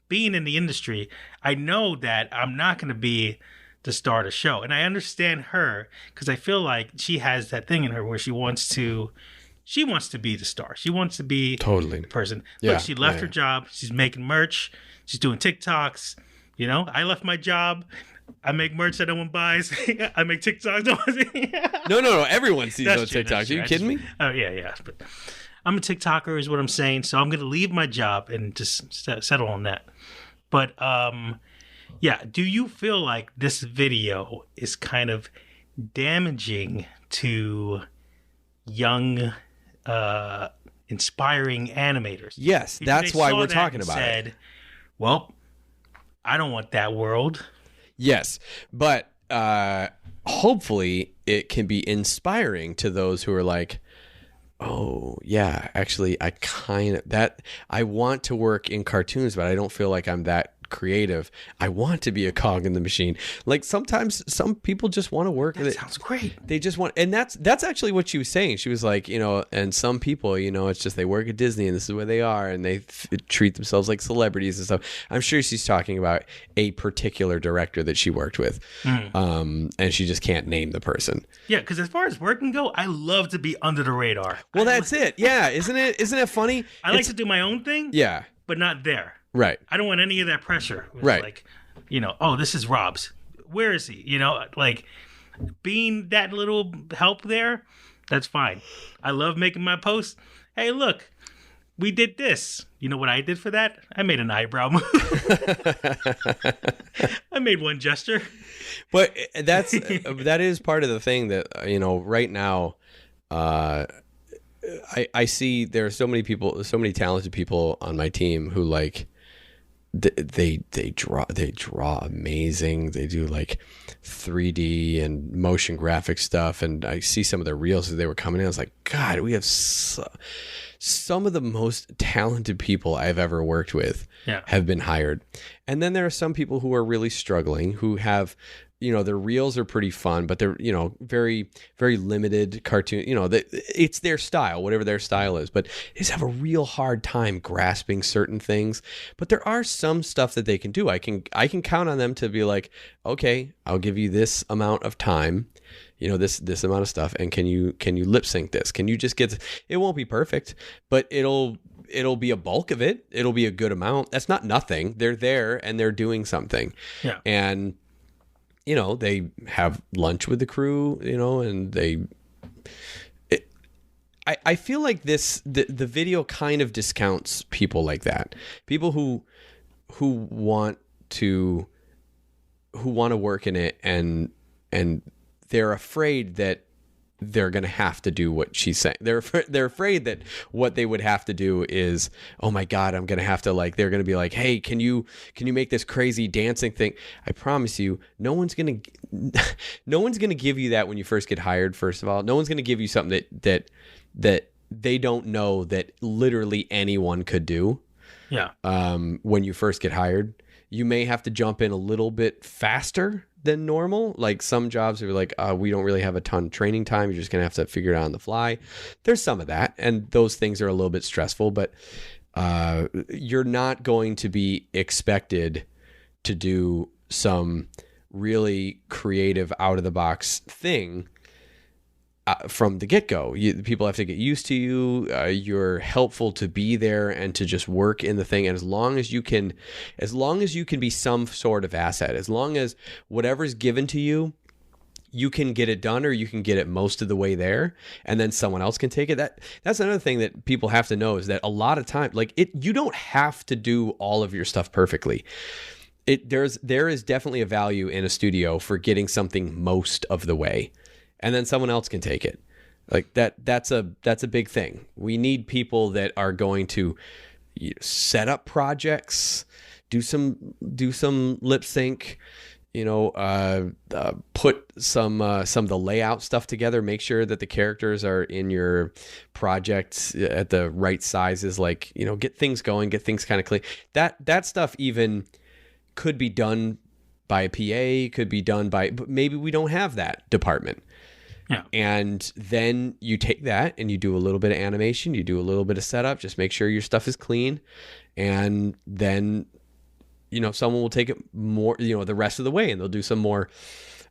being in the industry. I know that I'm not going to be the star of the show, and I understand her because I feel like she has that thing in her where she wants to be the star. She wants to be Totally the person. Yeah, Look, she left her job. She's making merch. She's doing TikToks. You know, I left my job. I make merch that no one buys. I make TikToks. No. Everyone sees That's those true, TikToks. Are you I kidding me? Oh, yeah. But I'm a TikToker is what I'm saying. So I'm going to leave my job and just settle on that. But, yeah, do you feel like this video is kind of damaging to young, inspiring animators? Yes, If that's they why saw we're that talking and about it. said, well, I don't want that world. Yes, but hopefully it can be inspiring to those who are like, oh yeah, actually I want to work in cartoons, but I don't feel like I'm that creative. I want to be a cog in the machine. Like sometimes some people just want to work. That sounds great. They just want, and that's actually what she was saying. She was like, you know, and some people, you know, it's just they work at Disney and this is where they are, and they treat themselves like celebrities and stuff. I'm sure she's talking about a particular director that she worked with, and she just can't name the person. Yeah, because as far as working go, I love to be under the radar. Well, that's it. Yeah, isn't it funny? I like to do my own thing. Yeah, but not there. right. I don't want any of that pressure. It's Right. Like, you know, oh, this is Rob's. Where is he? You know, like being that little help there, that's fine. I love making my posts. Hey, look, we did this. You know what I did for that? I made an eyebrow move. I made one gesture. But that is part of the thing that, you know, right now, I see there are so many people, so many talented people on my team who like they draw amazing. They do like 3D and motion graphic stuff, and I see some of the reels as they were coming in. I was like, God, we have some of the most talented people I've ever worked with have been hired. And then there are some people who are really struggling, who have, you know, their reels are pretty fun, but they're, you know, very, very limited cartoon, you know, it's their style, whatever their style is, but they just have a real hard time grasping certain things. But there are some stuff that they can do. I can count on them to be like, okay, I'll give you this amount of time, you know, this amount of stuff. And can you lip sync this? Can you just it won't be perfect, but it'll be a bulk of it. It'll be a good amount. That's not nothing. They're there and they're doing something. Yeah. And, you know, they have lunch with the crew, you know, and I feel like the video kind of discounts people like that. People who want to work in it and they're afraid that they're going to have to do what she's saying. They're afraid that what they would have to do is, oh my God, I'm going to have to like, they're going to be like, hey, can you make this crazy dancing thing? I promise you, no one's going to give you that when you first get hired. First of all, no one's going to give you something that they don't know that literally anyone could do. Yeah. When you first get hired, you may have to jump in a little bit faster than normal. Like some jobs are like, we don't really have a ton of training time. You're just going to have to figure it out on the fly. There's some of that. And those things are a little bit stressful, but you're not going to be expected to do some really creative out of the box thing from the get-go. People have to get used to you. You're helpful to be there and to just work in the thing. And as long as you can be some sort of asset, as long as whatever's given to you, you can get it done, or you can get it most of the way there, and then someone else can take it. That's another thing that people have to know, is that a lot of time, like you don't have to do all of your stuff perfectly. There is definitely a value in a studio for getting something most of the way, and then someone else can take it. Like that's a big thing. We need people that are going to set up projects, do some lip sync, put some of the layout stuff together. Make sure that the characters are in your projects at the right sizes. Like, get things going, get things kind of clean. That stuff even could be done by a PA, could be done but maybe we don't have that department. Yeah. And then you take that and you do a little bit of animation, you do a little bit of setup, just make sure your stuff is clean. And then, someone will take it more, the rest of the way, and they'll do some more.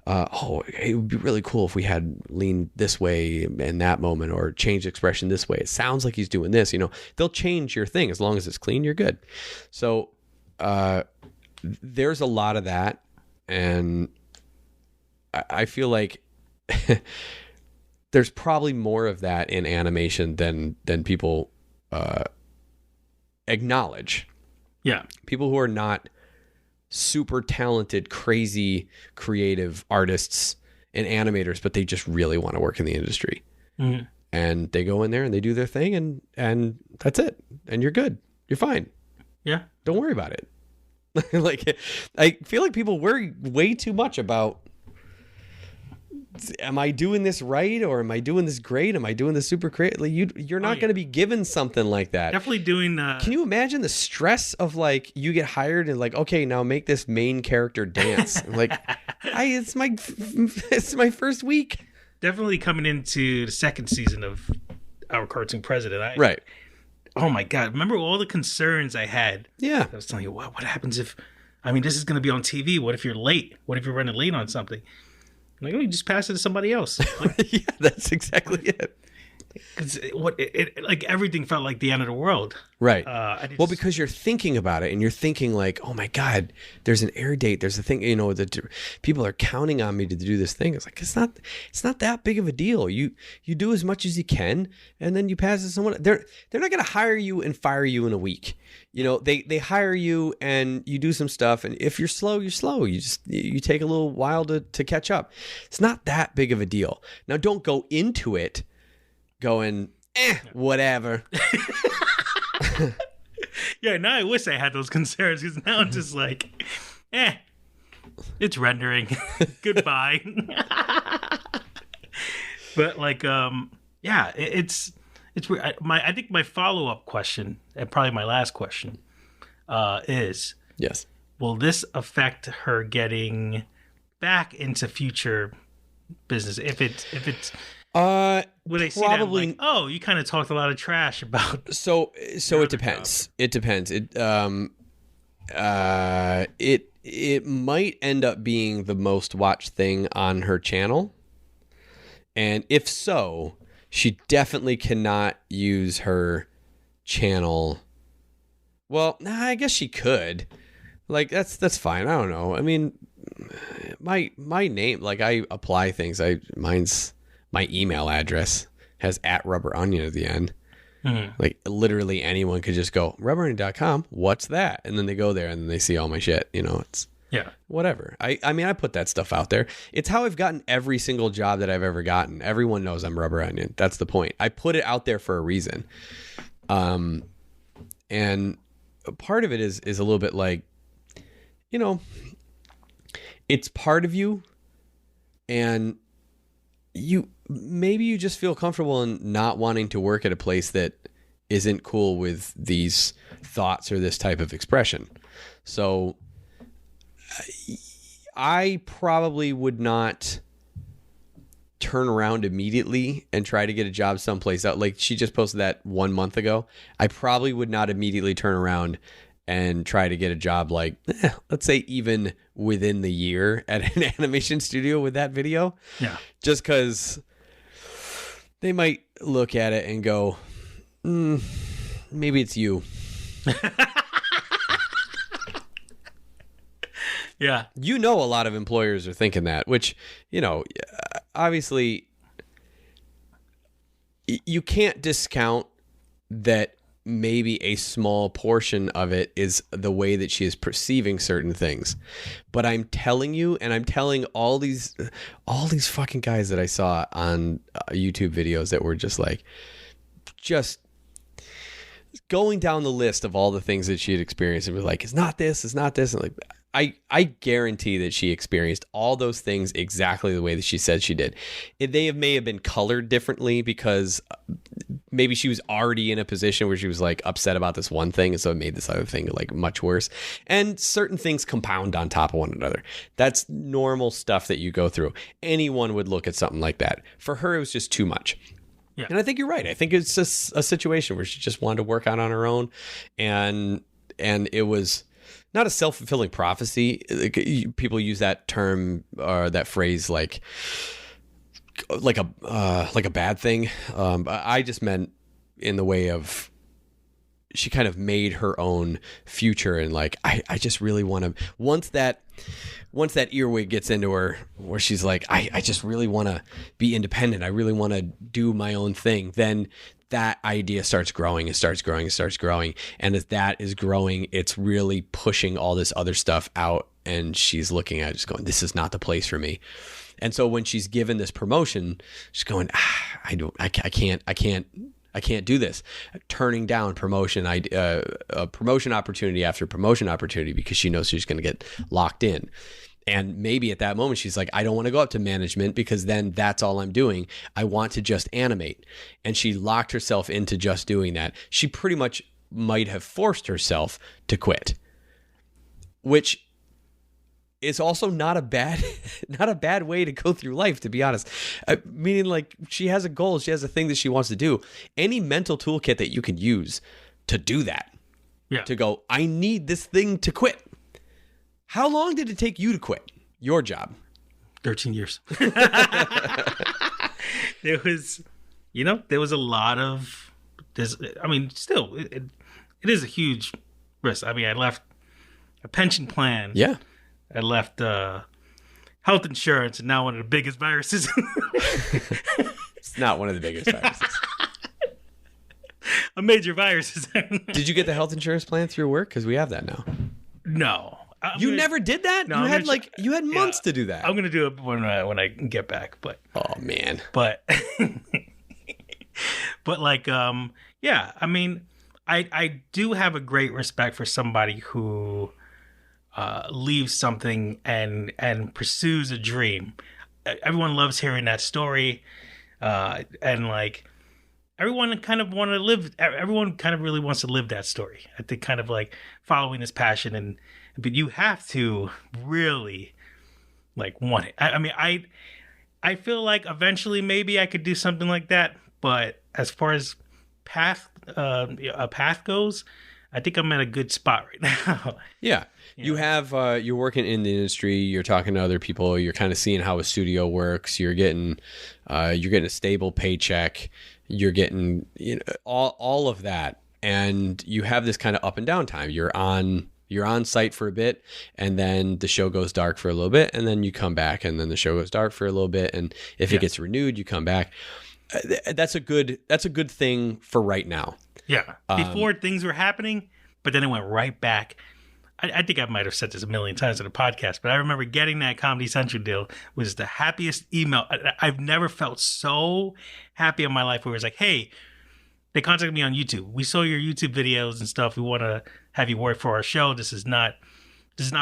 It would be really cool if we had leaned this way in that moment, or changed expression this way. It sounds like he's doing this. They'll change your thing. As long as it's clean, you're good. So there's a lot of that. And I feel like there's probably more of that in animation than people acknowledge. Yeah. People who are not super talented, crazy, creative artists and animators, but they just really want to work in the industry. Mm-hmm. And they go in there and they do their thing, and that's it. And you're good. You're fine. Yeah. Don't worry about it. Like, I feel like people worry way too much about, am I doing this right, or am I doing this great? Am I doing this super creative? Like, you're not going to be given something like that. Definitely doing. Can you imagine the stress of, like, you get hired and, like, okay, now make this main character dance? Like, it's my first week. Definitely coming into the second season of Our Cartoon President. Right. Oh my God! Remember all the concerns I had? Yeah. I was telling you, what happens if? I mean, this is going to be on TV. What if you're late? What if you're running late on something? I'm like, oh, you just pass it to somebody else. Like, yeah, that's exactly it. Because like everything felt like the end of the world. Right. Well, because you're thinking about it, and you're thinking like, oh my God, there's an air date. There's a thing, that people are counting on me to do this thing. It's like, it's not that big of a deal. You do as much as you can, and then you pass it to someone. They're not going to hire you and fire you in a week. They hire you and you do some stuff. And if you're slow, you're slow. You take a little while to catch up. It's not that big of a deal. Now, don't go into it going, whatever. Yeah, now I wish I had those concerns, because now I'm just like, it's rendering. Goodbye. But like, it's weird. I think my follow-up question, and probably my last question, is, yes, will this affect her getting back into future business? If it's would they see that like, oh, you kind of talked a lot of trash about? So it depends. Job. It depends. It might end up being the most watched thing on her channel, and if so, she definitely cannot use her channel. Well, I guess she could. Like, that's fine. I don't know. I mean, my name, like, I apply things. Mine's. My email address has @RubberOnion at the end. Mm-hmm. Like, literally anyone could just go, RubberOnion.com, what's that? And then they go there and then they see all my shit. It's whatever. I mean, I put that stuff out there. It's how I've gotten every single job that I've ever gotten. Everyone knows I'm RubberOnion. That's the point. I put it out there for a reason. And part of it is a little bit like, it's part of you, and maybe you just feel comfortable in not wanting to work at a place that isn't cool with these thoughts or this type of expression. So I probably would not turn around immediately and try to get a job someplace else. Like, she just posted that 1 month ago. I probably would not immediately turn around and try to get a job, like, let's say even within the year at an animation studio with that video. Yeah. Just because they might look at it and go, maybe it's you. Yeah. A lot of employers are thinking that, which, obviously you can't discount that maybe a small portion of it is the way that she is perceiving certain things. But I'm telling you, and I'm telling all these fucking guys that I saw on YouTube videos that were just going down the list of all the things that she had experienced, and was like, it's not this. And like, I guarantee that she experienced all those things exactly the way that she said she did. They may have been colored differently because maybe she was already in a position where she was like upset about this one thing, and so it made this other thing like much worse. And certain things compound on top of one another. That's normal stuff that you go through. Anyone would look at something like that. For her, it was just too much. Yeah. And I think you're right. I think it's just a situation where she just wanted to work out on her own, and it was not a self-fulfilling prophecy. People use that term or that phrase like a bad thing. I just meant in the way of she kind of made her own future, and like I just really want to once that earwig gets into her where she's like I just really want to be independent. I really want to do my own thing. Then that idea starts growing and starts growing and starts growing. And as that is growing, it's really pushing all this other stuff out. And she's looking at it just going, this is not the place for me. And so when she's given this promotion, she's going, I can't do this. Turning down promotion opportunity after promotion opportunity because she knows she's going to get locked in. And maybe at that moment, she's like, I don't want to go up to management because then that's all I'm doing. I want to just animate. And she locked herself into just doing that. She pretty much might have forced herself to quit, which is also not a bad way to go through life, to be honest. Meaning like she has a goal. She has a thing that she wants to do. Any mental toolkit that you can use to do that, to go, I need this thing to quit. How long did it take you to quit your job? 13 years. There was a lot of this. I mean, still, it is a huge risk. I mean, I left a pension plan. Yeah. I left health insurance, and now one of the biggest viruses. It's not one of the biggest viruses. A major virus. Did you get the health insurance plan through work? Because we have that now. No. You never did that? No, you had months to do that. I'm gonna do it when I get back. But oh man. But like yeah. I mean, I do have a great respect for somebody who leaves something and pursues a dream. Everyone loves hearing that story, and like everyone kind of really wants to live that story. I think kind of like following his passion, but you have to really like want it. I mean, I feel like eventually maybe I could do something like that, but as far as a path goes, I think I'm at a good spot right now. Yeah. You have you're working in the industry, you're talking to other people, you're kind of seeing how a studio works, you're getting a stable paycheck, you're getting all of that, and you have this kind of up and down time. You're on site for a bit, and then the show goes dark for a little bit, and then you come back, and then the show goes dark for a little bit, and if it gets renewed, you come back. That's a good thing for right now. Yeah. Before things were happening, but then it went right back. I think I might have said this a million times in a podcast, but I remember getting that Comedy Central deal was the happiest email. I've never felt so happy in my life where it was like, hey, they contacted me on YouTube. We saw your YouTube videos and stuff. We want to have you work for our show. This is not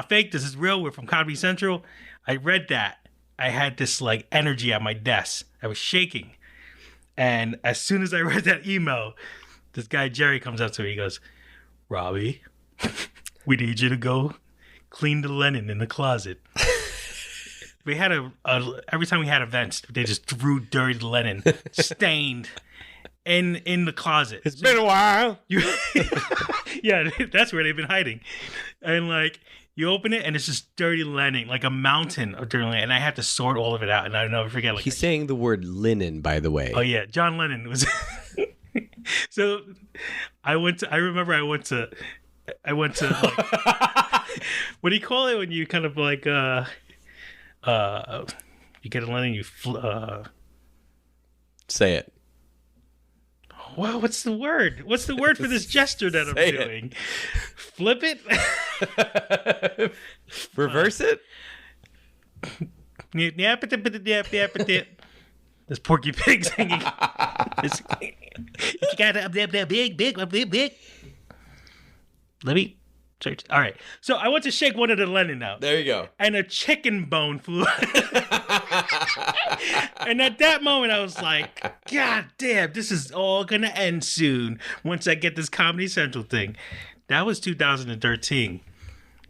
fake. This is real. We're from Comedy Central. I read that. I had this like energy at my desk. I was shaking. And as soon as I read that email, this guy, Jerry, comes up to me. He goes, Robbie, we need you to go clean the linen in the closet. We had every time we had events, they just threw dirty linen, stained, in the closet. It's been a while. Yeah, that's where they've been hiding. And like, you open it and it's just dirty linen, like a mountain of dirty linen. And I had to sort all of it out. And I never forget. Like, he's saying the word linen, by the way. Oh yeah, John Lennon was. So I went to like, what do you call it when you kind of like you get a linen, say it. Wow, what's the word? What's the word for this gesture that I'm doing? Flip it? Reverse it? There's Porky Pig singing. You got up there, big. Let me Church. All right. So I went to shake one of the Lennon out. There you go. And a chicken bone flew out. And at that moment, I was like, God damn, this is all going to end soon once I get this Comedy Central thing. That was 2013.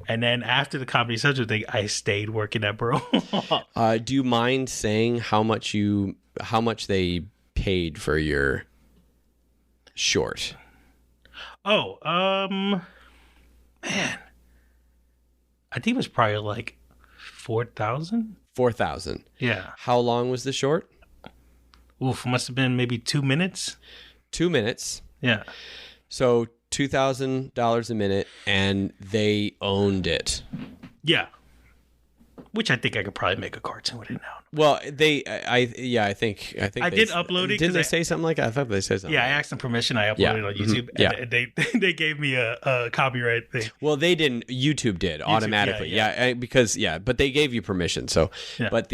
And then after the Comedy Central thing, I stayed working at Borough Hall. Do you mind saying how much they paid for your short? Oh, man. I think it was probably like 4,000. 4,000. Yeah. How long was the short? Oof, must have been maybe 2 minutes. 2 minutes. Yeah. So $2,000 a minute, and they owned it. Yeah. Which I think I could probably make a cartoon with it now. Well, I think I did upload it. Didn't they say something like that? I thought they said something. Yeah, I asked them permission. I uploaded Yeah. it on YouTube, Yeah. and they gave me a copyright thing. Well, they didn't. YouTube did automatically. yeah. But they gave you permission. So, Yeah. but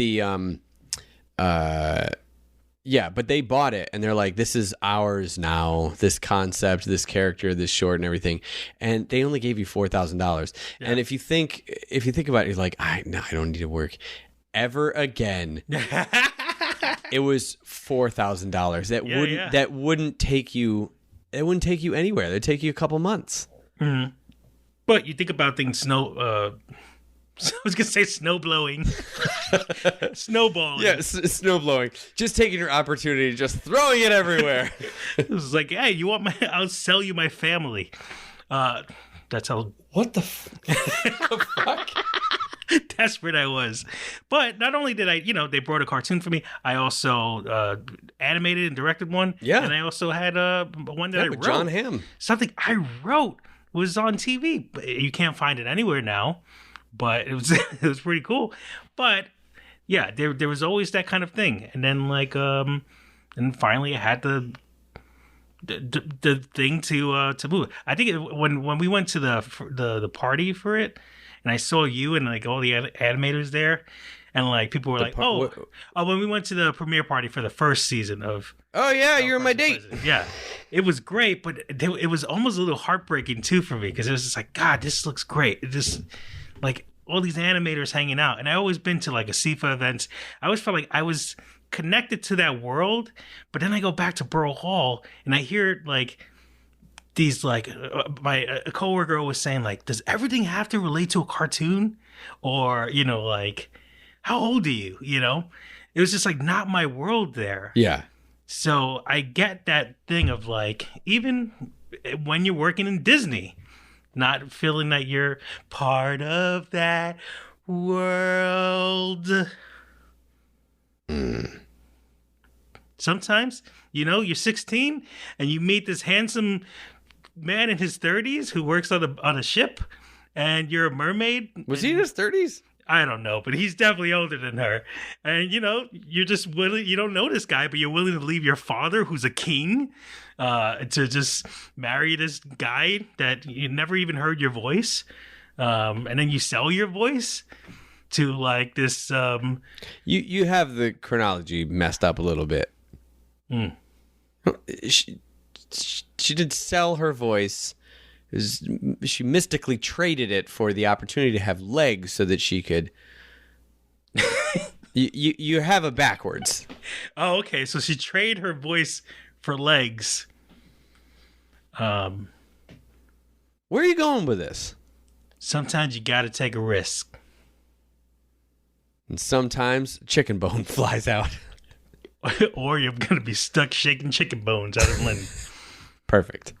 but they bought it, and they're like, "This is ours now. This concept, this character, this short, and everything." And they only gave you $4,000. Yeah. And if you think about it, you're like, I don't need to work ever again. It was $4,000. That wouldn't take you. It wouldn't take you anywhere. It'd take you a couple months. Mm-hmm. But you think about things I was gonna say snow blowing, snowballing. Yeah, snow blowing. Just taking your opportunity, just throwing it everywhere. It was like, hey, you want I'll sell you my family. That's how. What the fuck? Desperate I was. But not only did I, they brought a cartoon for me, I also animated and directed one. Yeah. And I also had one that I wrote. John Hamm. Something I wrote was on TV. You can't find it anywhere now, but it was it was pretty cool. But yeah, there was always that kind of thing. And then and finally I had the thing to move. I think when we went to the party for it, and I saw you and like all the animators there, and like people were like, when we went to the premiere party for the first season of. Oh yeah, you're my date. Yeah, it was great, but it was almost a little heartbreaking too for me because it was just like, God, this looks great. It just like all these animators hanging out, and I always been to like a SIFA events. I always felt like I was connected to that world, but then I go back to Borough Hall and I hear like these like my coworker was saying like, does everything have to relate to a cartoon, or like how old are you? It was just like not my world there. Yeah. So I get that thing of like, even when you're working in Disney, not feeling that you're part of that world. Sometimes, you're 16 and you meet this handsome man in his 30s who works on a ship, and you're a mermaid. Was he in his 30s? I don't know, but he's definitely older than her. And, you're just willing, you don't know this guy, but you're willing to leave your father, who's a king, to just marry this guy that you never even heard your voice. And then you sell your voice to like this. You have the chronology messed up a little bit. She did sell her voice. She mystically traded it for the opportunity to have legs so that she could. You have it backwards. Oh, okay. So she traded her voice for legs. Where are you going with this? Sometimes you got to take a risk. And sometimes chicken bone flies out. Or you're going to be stuck shaking chicken bones out of London. Perfect.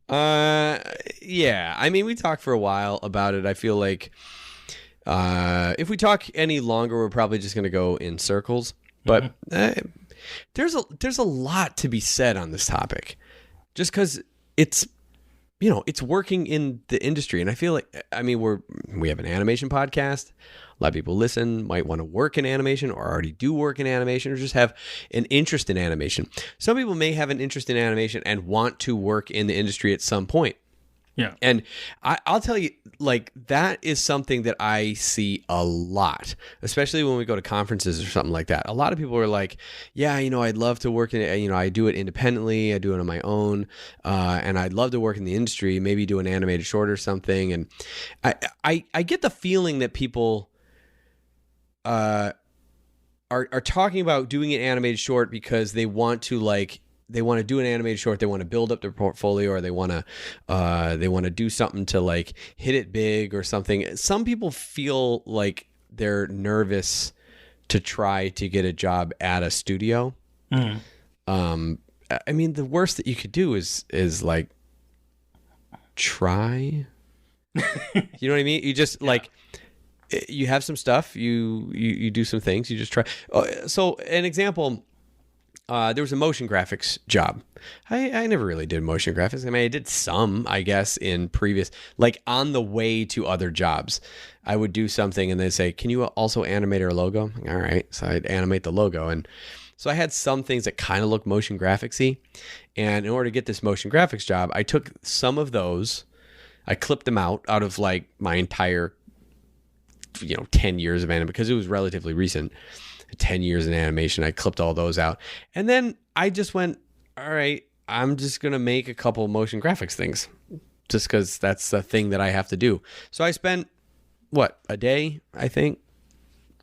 Yeah. I mean, we talked for a while about it. I feel like if we talk any longer, we're probably just going to go in circles. But there's a lot to be said on this topic, just because it's working in the industry, and I feel like we have an animation podcast. A lot of people listen, might want to work in animation or already do work in animation or just have an interest in animation. Some people may have an interest in animation and want to work in the industry at some point. Yeah. And I'll tell you, like, that is something that I see a lot, especially when we go to conferences or something like that. A lot of people are like, yeah, I'd love to work in it. I do it independently. I do it on my own. And I'd love to work in the industry, maybe do an animated short or something. And I get the feeling that people are talking about doing an animated short because they want to do an animated short. They want to build up their portfolio, or they want to do something to like hit it big or something. Some people feel like they're nervous to try to get a job at a studio. I mean, the worst that you could do is like try. You know what I mean? You just like, you have some stuff, you do some things, you just try. So an example. There was a motion graphics job. I never really did motion graphics. I mean, I did some, I guess, in previous, like on the way to other jobs. I would do something and they'd say, can you also animate our logo? All right. So I'd animate the logo. And so I had some things that kind of looked motion graphics-y. And in order to get this motion graphics job, I took some of those, I clipped them out of like my entire, 10 years of anime, because it was relatively recent. 10 years in animation. I clipped all those out. And then I just went, all right, I'm just going to make a couple motion graphics things just because that's the thing that I have to do. So I spent, a day, I think,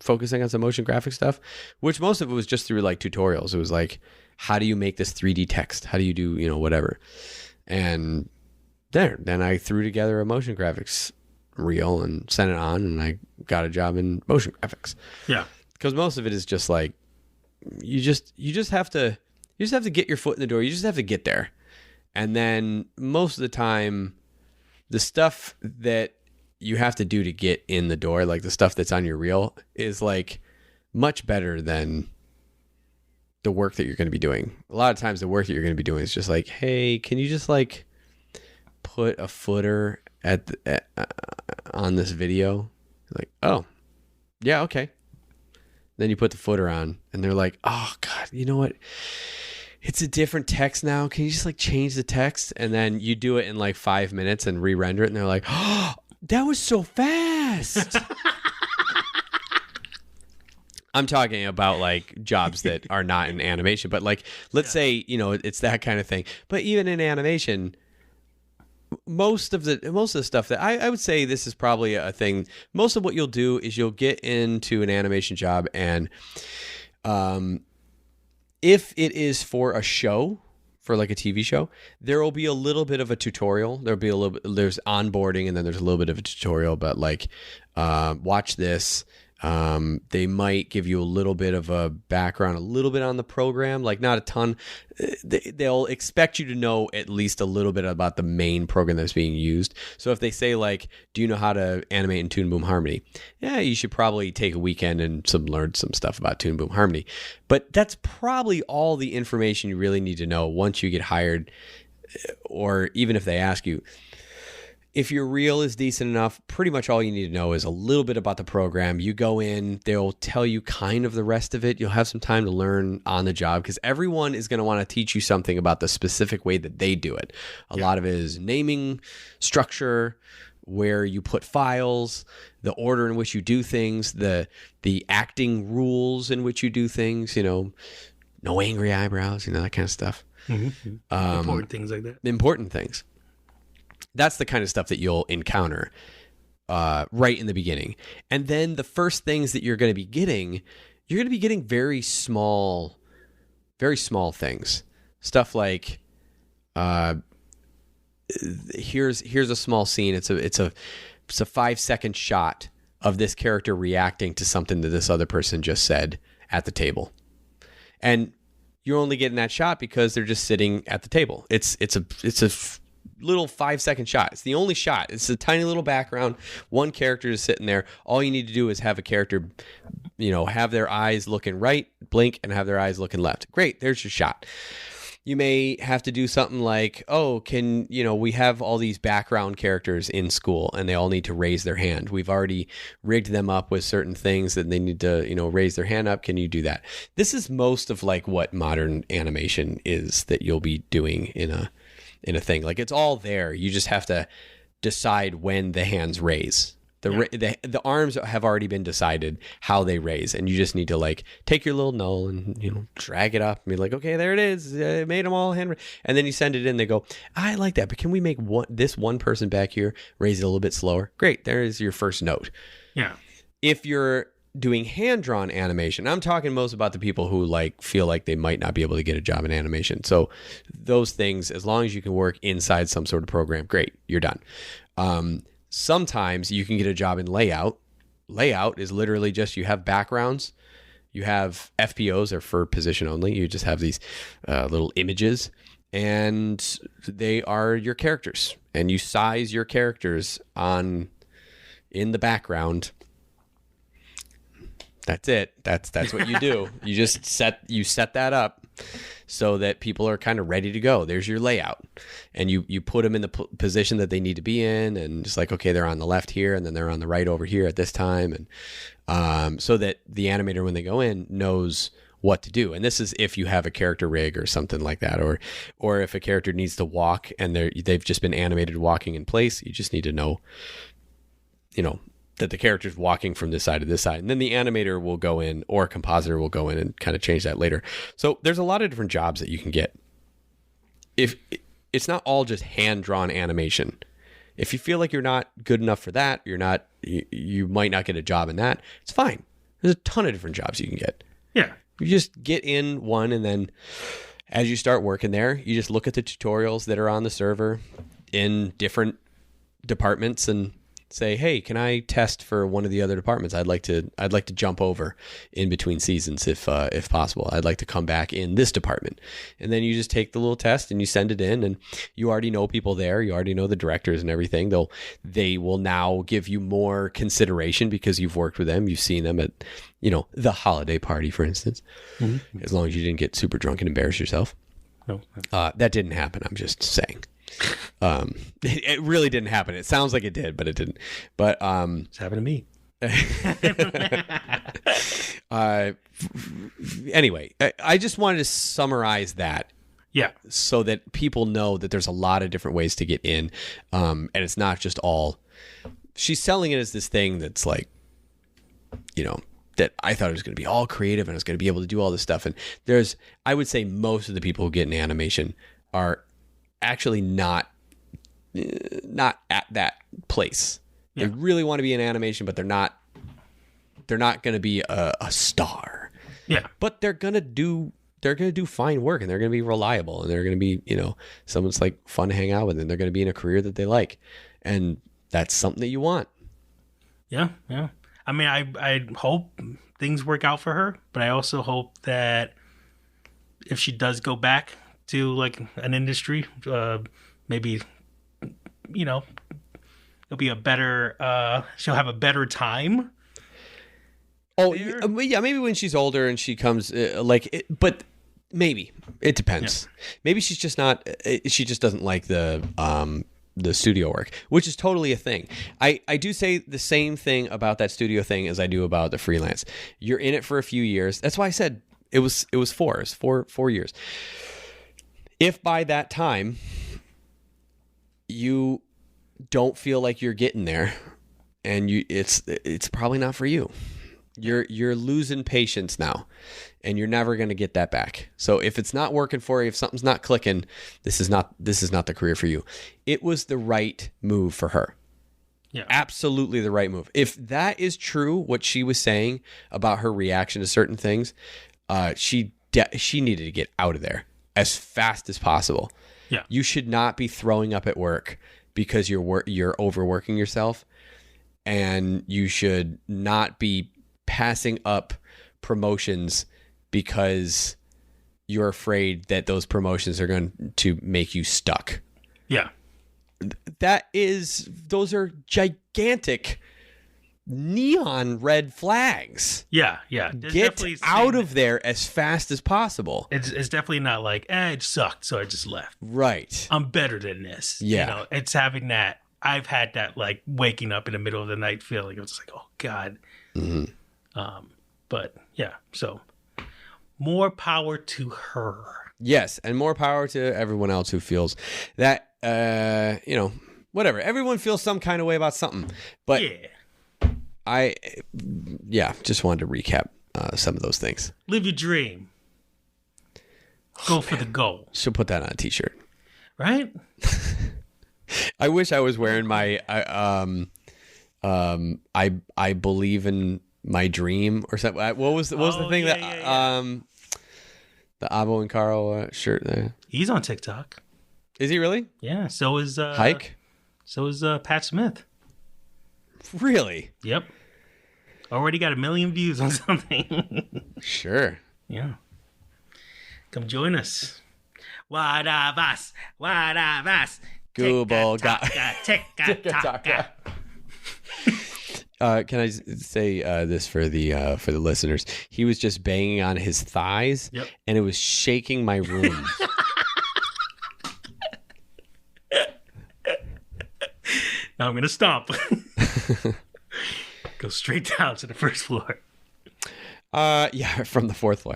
focusing on some motion graphic stuff, which most of it was just through like tutorials. It was like, how do you make this 3D text? How do you do, whatever? And then I threw together a motion graphics reel and sent it on, and I got a job in motion graphics. Yeah. Because most of it is just like, you just have to get your foot in the door. You just have to get there. And then most of the time, the stuff that you have to do to get in the door, like the stuff that's on your reel, is like much better than the work that you're going to be doing. A lot of times the work that you're going to be doing is just like, hey, can you just like put a footer on this video? Like, oh, yeah, okay. Then you put the footer on and they're like, oh God, you know what? It's a different text now. Can you just like change the text? And then you do it in like 5 minutes and re-render it. And they're like, oh, that was so fast. I'm talking about like jobs that are not in animation, but like, let's say, it's that kind of thing. But even in animation, most of the stuff that I would say, this is probably a thing. Most of what you'll do is you'll get into an animation job, and if it is for a show, for like a TV show, there will be a little bit of a tutorial. There'll be a little bit, there's onboarding, and then there's a little bit of a tutorial, but like, watch this. They might give you a little bit of a background, a little bit on the program, like not a ton. They'll expect you to know at least a little bit about the main program that's being used. So if they say like, do you know how to animate in Toon Boom Harmony? Yeah, you should probably take a weekend and learn some stuff about Toon Boom Harmony. But that's probably all the information you really need to know once you get hired, or even if they ask you. If your reel is decent enough, pretty much all you need to know is a little bit about the program. You go in, they'll tell you kind of the rest of it. You'll have some time to learn on the job, because everyone is going to want to teach you something about the specific way that they do it. A lot of it is naming, structure, where you put files, the order in which you do things, the acting rules in which you do things, no angry eyebrows, that kind of stuff. Mm-hmm. Important things like that. Important things. That's the kind of stuff that you'll encounter right in the beginning. And then the first things that you're going to be getting very small things. Stuff like, here's a small scene. It's a 5-second shot of this character reacting to something that this other person just said at the table. And you're only getting that shot because they're just sitting at the table. It's a little 5-second shot. It's the only shot. It's a tiny little background. One character is sitting there. All you need to do is have a character, have their eyes looking right, blink, and have their eyes looking left. Great. There's your shot. You may have to do something like, we have all these background characters in school and they all need to raise their hand. We've already rigged them up with certain things that they need to, raise their hand up. Can you do that? This is most of like what modern animation is that you'll be doing in in a thing. Like it's all there. You just have to decide when the hands raise. The arms have already been decided how they raise, and you just need to like take your little null and drag it up and be like, okay, there it is. I made them all hand, and then you send it in. They go, I like that, but can we make this one person back here raise it a little bit slower? Great, there is your first note. Yeah. If you're doing hand-drawn animation, I'm talking most about the people who like feel like they might not be able to get a job in animation. So those things, as long as you can work inside some sort of program, great, you're done. Sometimes you can get a job in layout. Layout is literally just you have backgrounds, you have FPOs are for position only. You just have these little images, and they are your characters, and you size your characters in the background. That's it. That's what you do. You just set that up so that people are kind of ready to go. There's your layout, and you put them in the position that they need to be in, and just like, okay, they're on the left here, and then they're on the right over here at this time, and so that the animator, when they go in, knows what to do. And this is if you have a character rig or something like that, or if a character needs to walk and they've just been animated walking in place. You just need to know, that the character's walking from this side to this side, and then the animator will go in, or a compositor will go in and kind of change that later. So there's a lot of different jobs that you can get. If it's not all just hand-drawn animation. If you feel like you're not good enough for that, you might not get a job in that. It's fine. There's a ton of different jobs you can get. Yeah. You just get in one, and then as you start working there, you just look at the tutorials that are on the server in different departments and say, hey, can I test for one of the other departments? I'd like to jump over in between seasons if possible. I'd like to come back in this department. And then you just take the little test and you send it in, and you already know people there. You already know the directors and everything. They will now give you more consideration because you've worked with them. You've seen them at, the holiday party, for instance, as long as you didn't get super drunk and embarrass yourself. No. That didn't happen. I'm just saying. It really didn't happen. It sounds like it did, but it didn't. But It's happened to me. Anyway, I just wanted to summarize that. Yeah. So that people know that there's a lot of different ways to get in, and it's not just all. She's selling it as this thing that's like, that I thought it was going to be all creative and I was going to be able to do all this stuff. And I would say most of the people who get in animation are actually not at that place. Yeah. They really want to be in animation, but they're not going to be a star. Yeah. But they're going to do fine work, and they're going to be reliable, and they're going to be, someone's like fun to hang out with, and they're going to be in a career that they like. And that's something that you want. Yeah. Yeah. I mean, I hope things work out for her, but I also hope that if she does go back to like an industry, maybe, it'll be a better, she'll have a better time. Oh, yeah, maybe when she's older and she comes, but maybe. It depends. Yeah. Maybe she's just not, she just doesn't like the studio work, which is totally a thing. I do say the same thing about that studio thing as I do about the freelance. You're in it for a few years. That's why I said it was 4 years. If by that time you don't feel like you're getting there, and it's probably not for you. You're losing patience now, and you're never going to get that back. So if it's not working for you, if something's not clicking, this is not the career for you. It was the right move for her. Yeah. Absolutely the right move. If that is true, what she was saying about her reaction to certain things, she needed to get out of there as fast as possible. Yeah. You should not be throwing up at work because you're overworking yourself, and you should not be passing up promotions because you're afraid that those promotions are going to make you stuck. Yeah. Those are gigantic neon red flags. Yeah. Get out of there as fast as possible. It's definitely not like, it sucked, so I just left. Right. I'm better than this. Yeah. It's having that. I've had that, like, waking up in the middle of the night feeling. It was like, oh, God. Mm-hmm. But, yeah, so more power to her. Yes, and more power to everyone else who feels that, whatever. Everyone feels some kind of way about something. But Yeah. just wanted to recap some of those things. Live your dream. Go for the goal. Should put that on a t-shirt. Right? I wish I was wearing my I believe in my dream or something. What was the thing that the Abo and Carl shirt there? He's on TikTok. Is he really? Yeah. So is Hike? So is Pat Smith. Really? Yep. Already got 1 million views on something. Sure. Yeah. Come join us. What of us? What of us? Google Tick-a-tock-a. Can I say this for the listeners? He was just banging on his thighs, and it was shaking my room. Now I'm gonna stomp. Go straight down to the first floor. Yeah, from the 4th floor.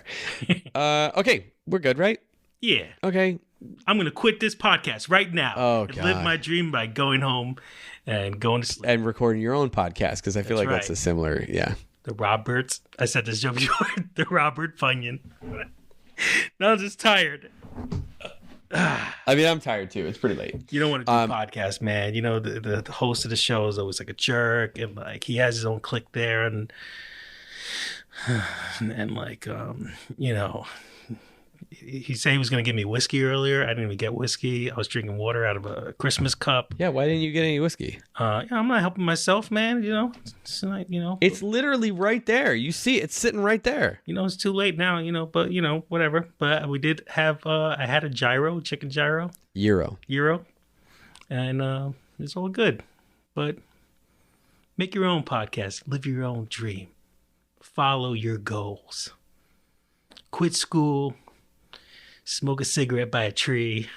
Okay, we're good, right? Yeah. Okay. I'm gonna quit this podcast right now. Oh, and God. live my dream by going home and going to sleep. And recording your own podcast, because I feel like that's a similar, The Roberts. I said this joke before. The Robert Funyon. Now I'm just tired. I mean, I'm tired too. It's pretty late. You don't want to do podcasts, man. You know, the host of the show is always like a jerk, and like he has his own clique there, and like he said he was going to give me whiskey earlier. I didn't even get whiskey. I was drinking water out of a Christmas cup. Yeah, why didn't you get any whiskey? I'm not helping myself, man. It's like, It's literally right there. You see, it's sitting right there. It's too late now. But whatever. But we did have. I had a gyro, chicken gyro, Euro, and it's all good. But make your own podcast. Live your own dream. Follow your goals. Quit school. Smoke a cigarette by a tree,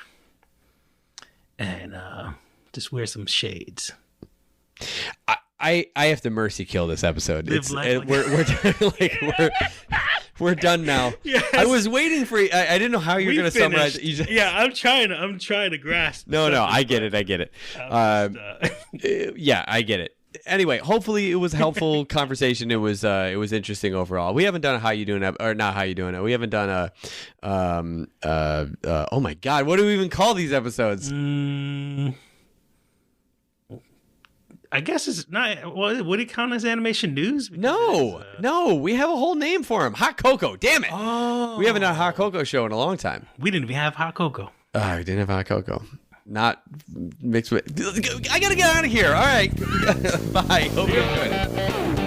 and just wear some shades. I have to mercy kill this episode. We're done now. Yes. I was waiting for you. I didn't know how you were going to summarize it. Yeah, I'm trying to grasp. No, I get it. Yeah, I get it. Anyway, hopefully it was a helpful conversation. It was interesting overall. We haven't done a how you doing or not how you doing it. We haven't done a oh my God, what do we even call these episodes? I guess it's not. Well, would it count as animation news? Because no, we have a whole name for him. Hot Cocoa. Damn it. Oh, we haven't done a Hot Cocoa show in a long time. We didn't even have hot cocoa. We didn't have Hot Cocoa. Not mixed with. I gotta get out of here. All right. Bye. Hope you enjoyed it.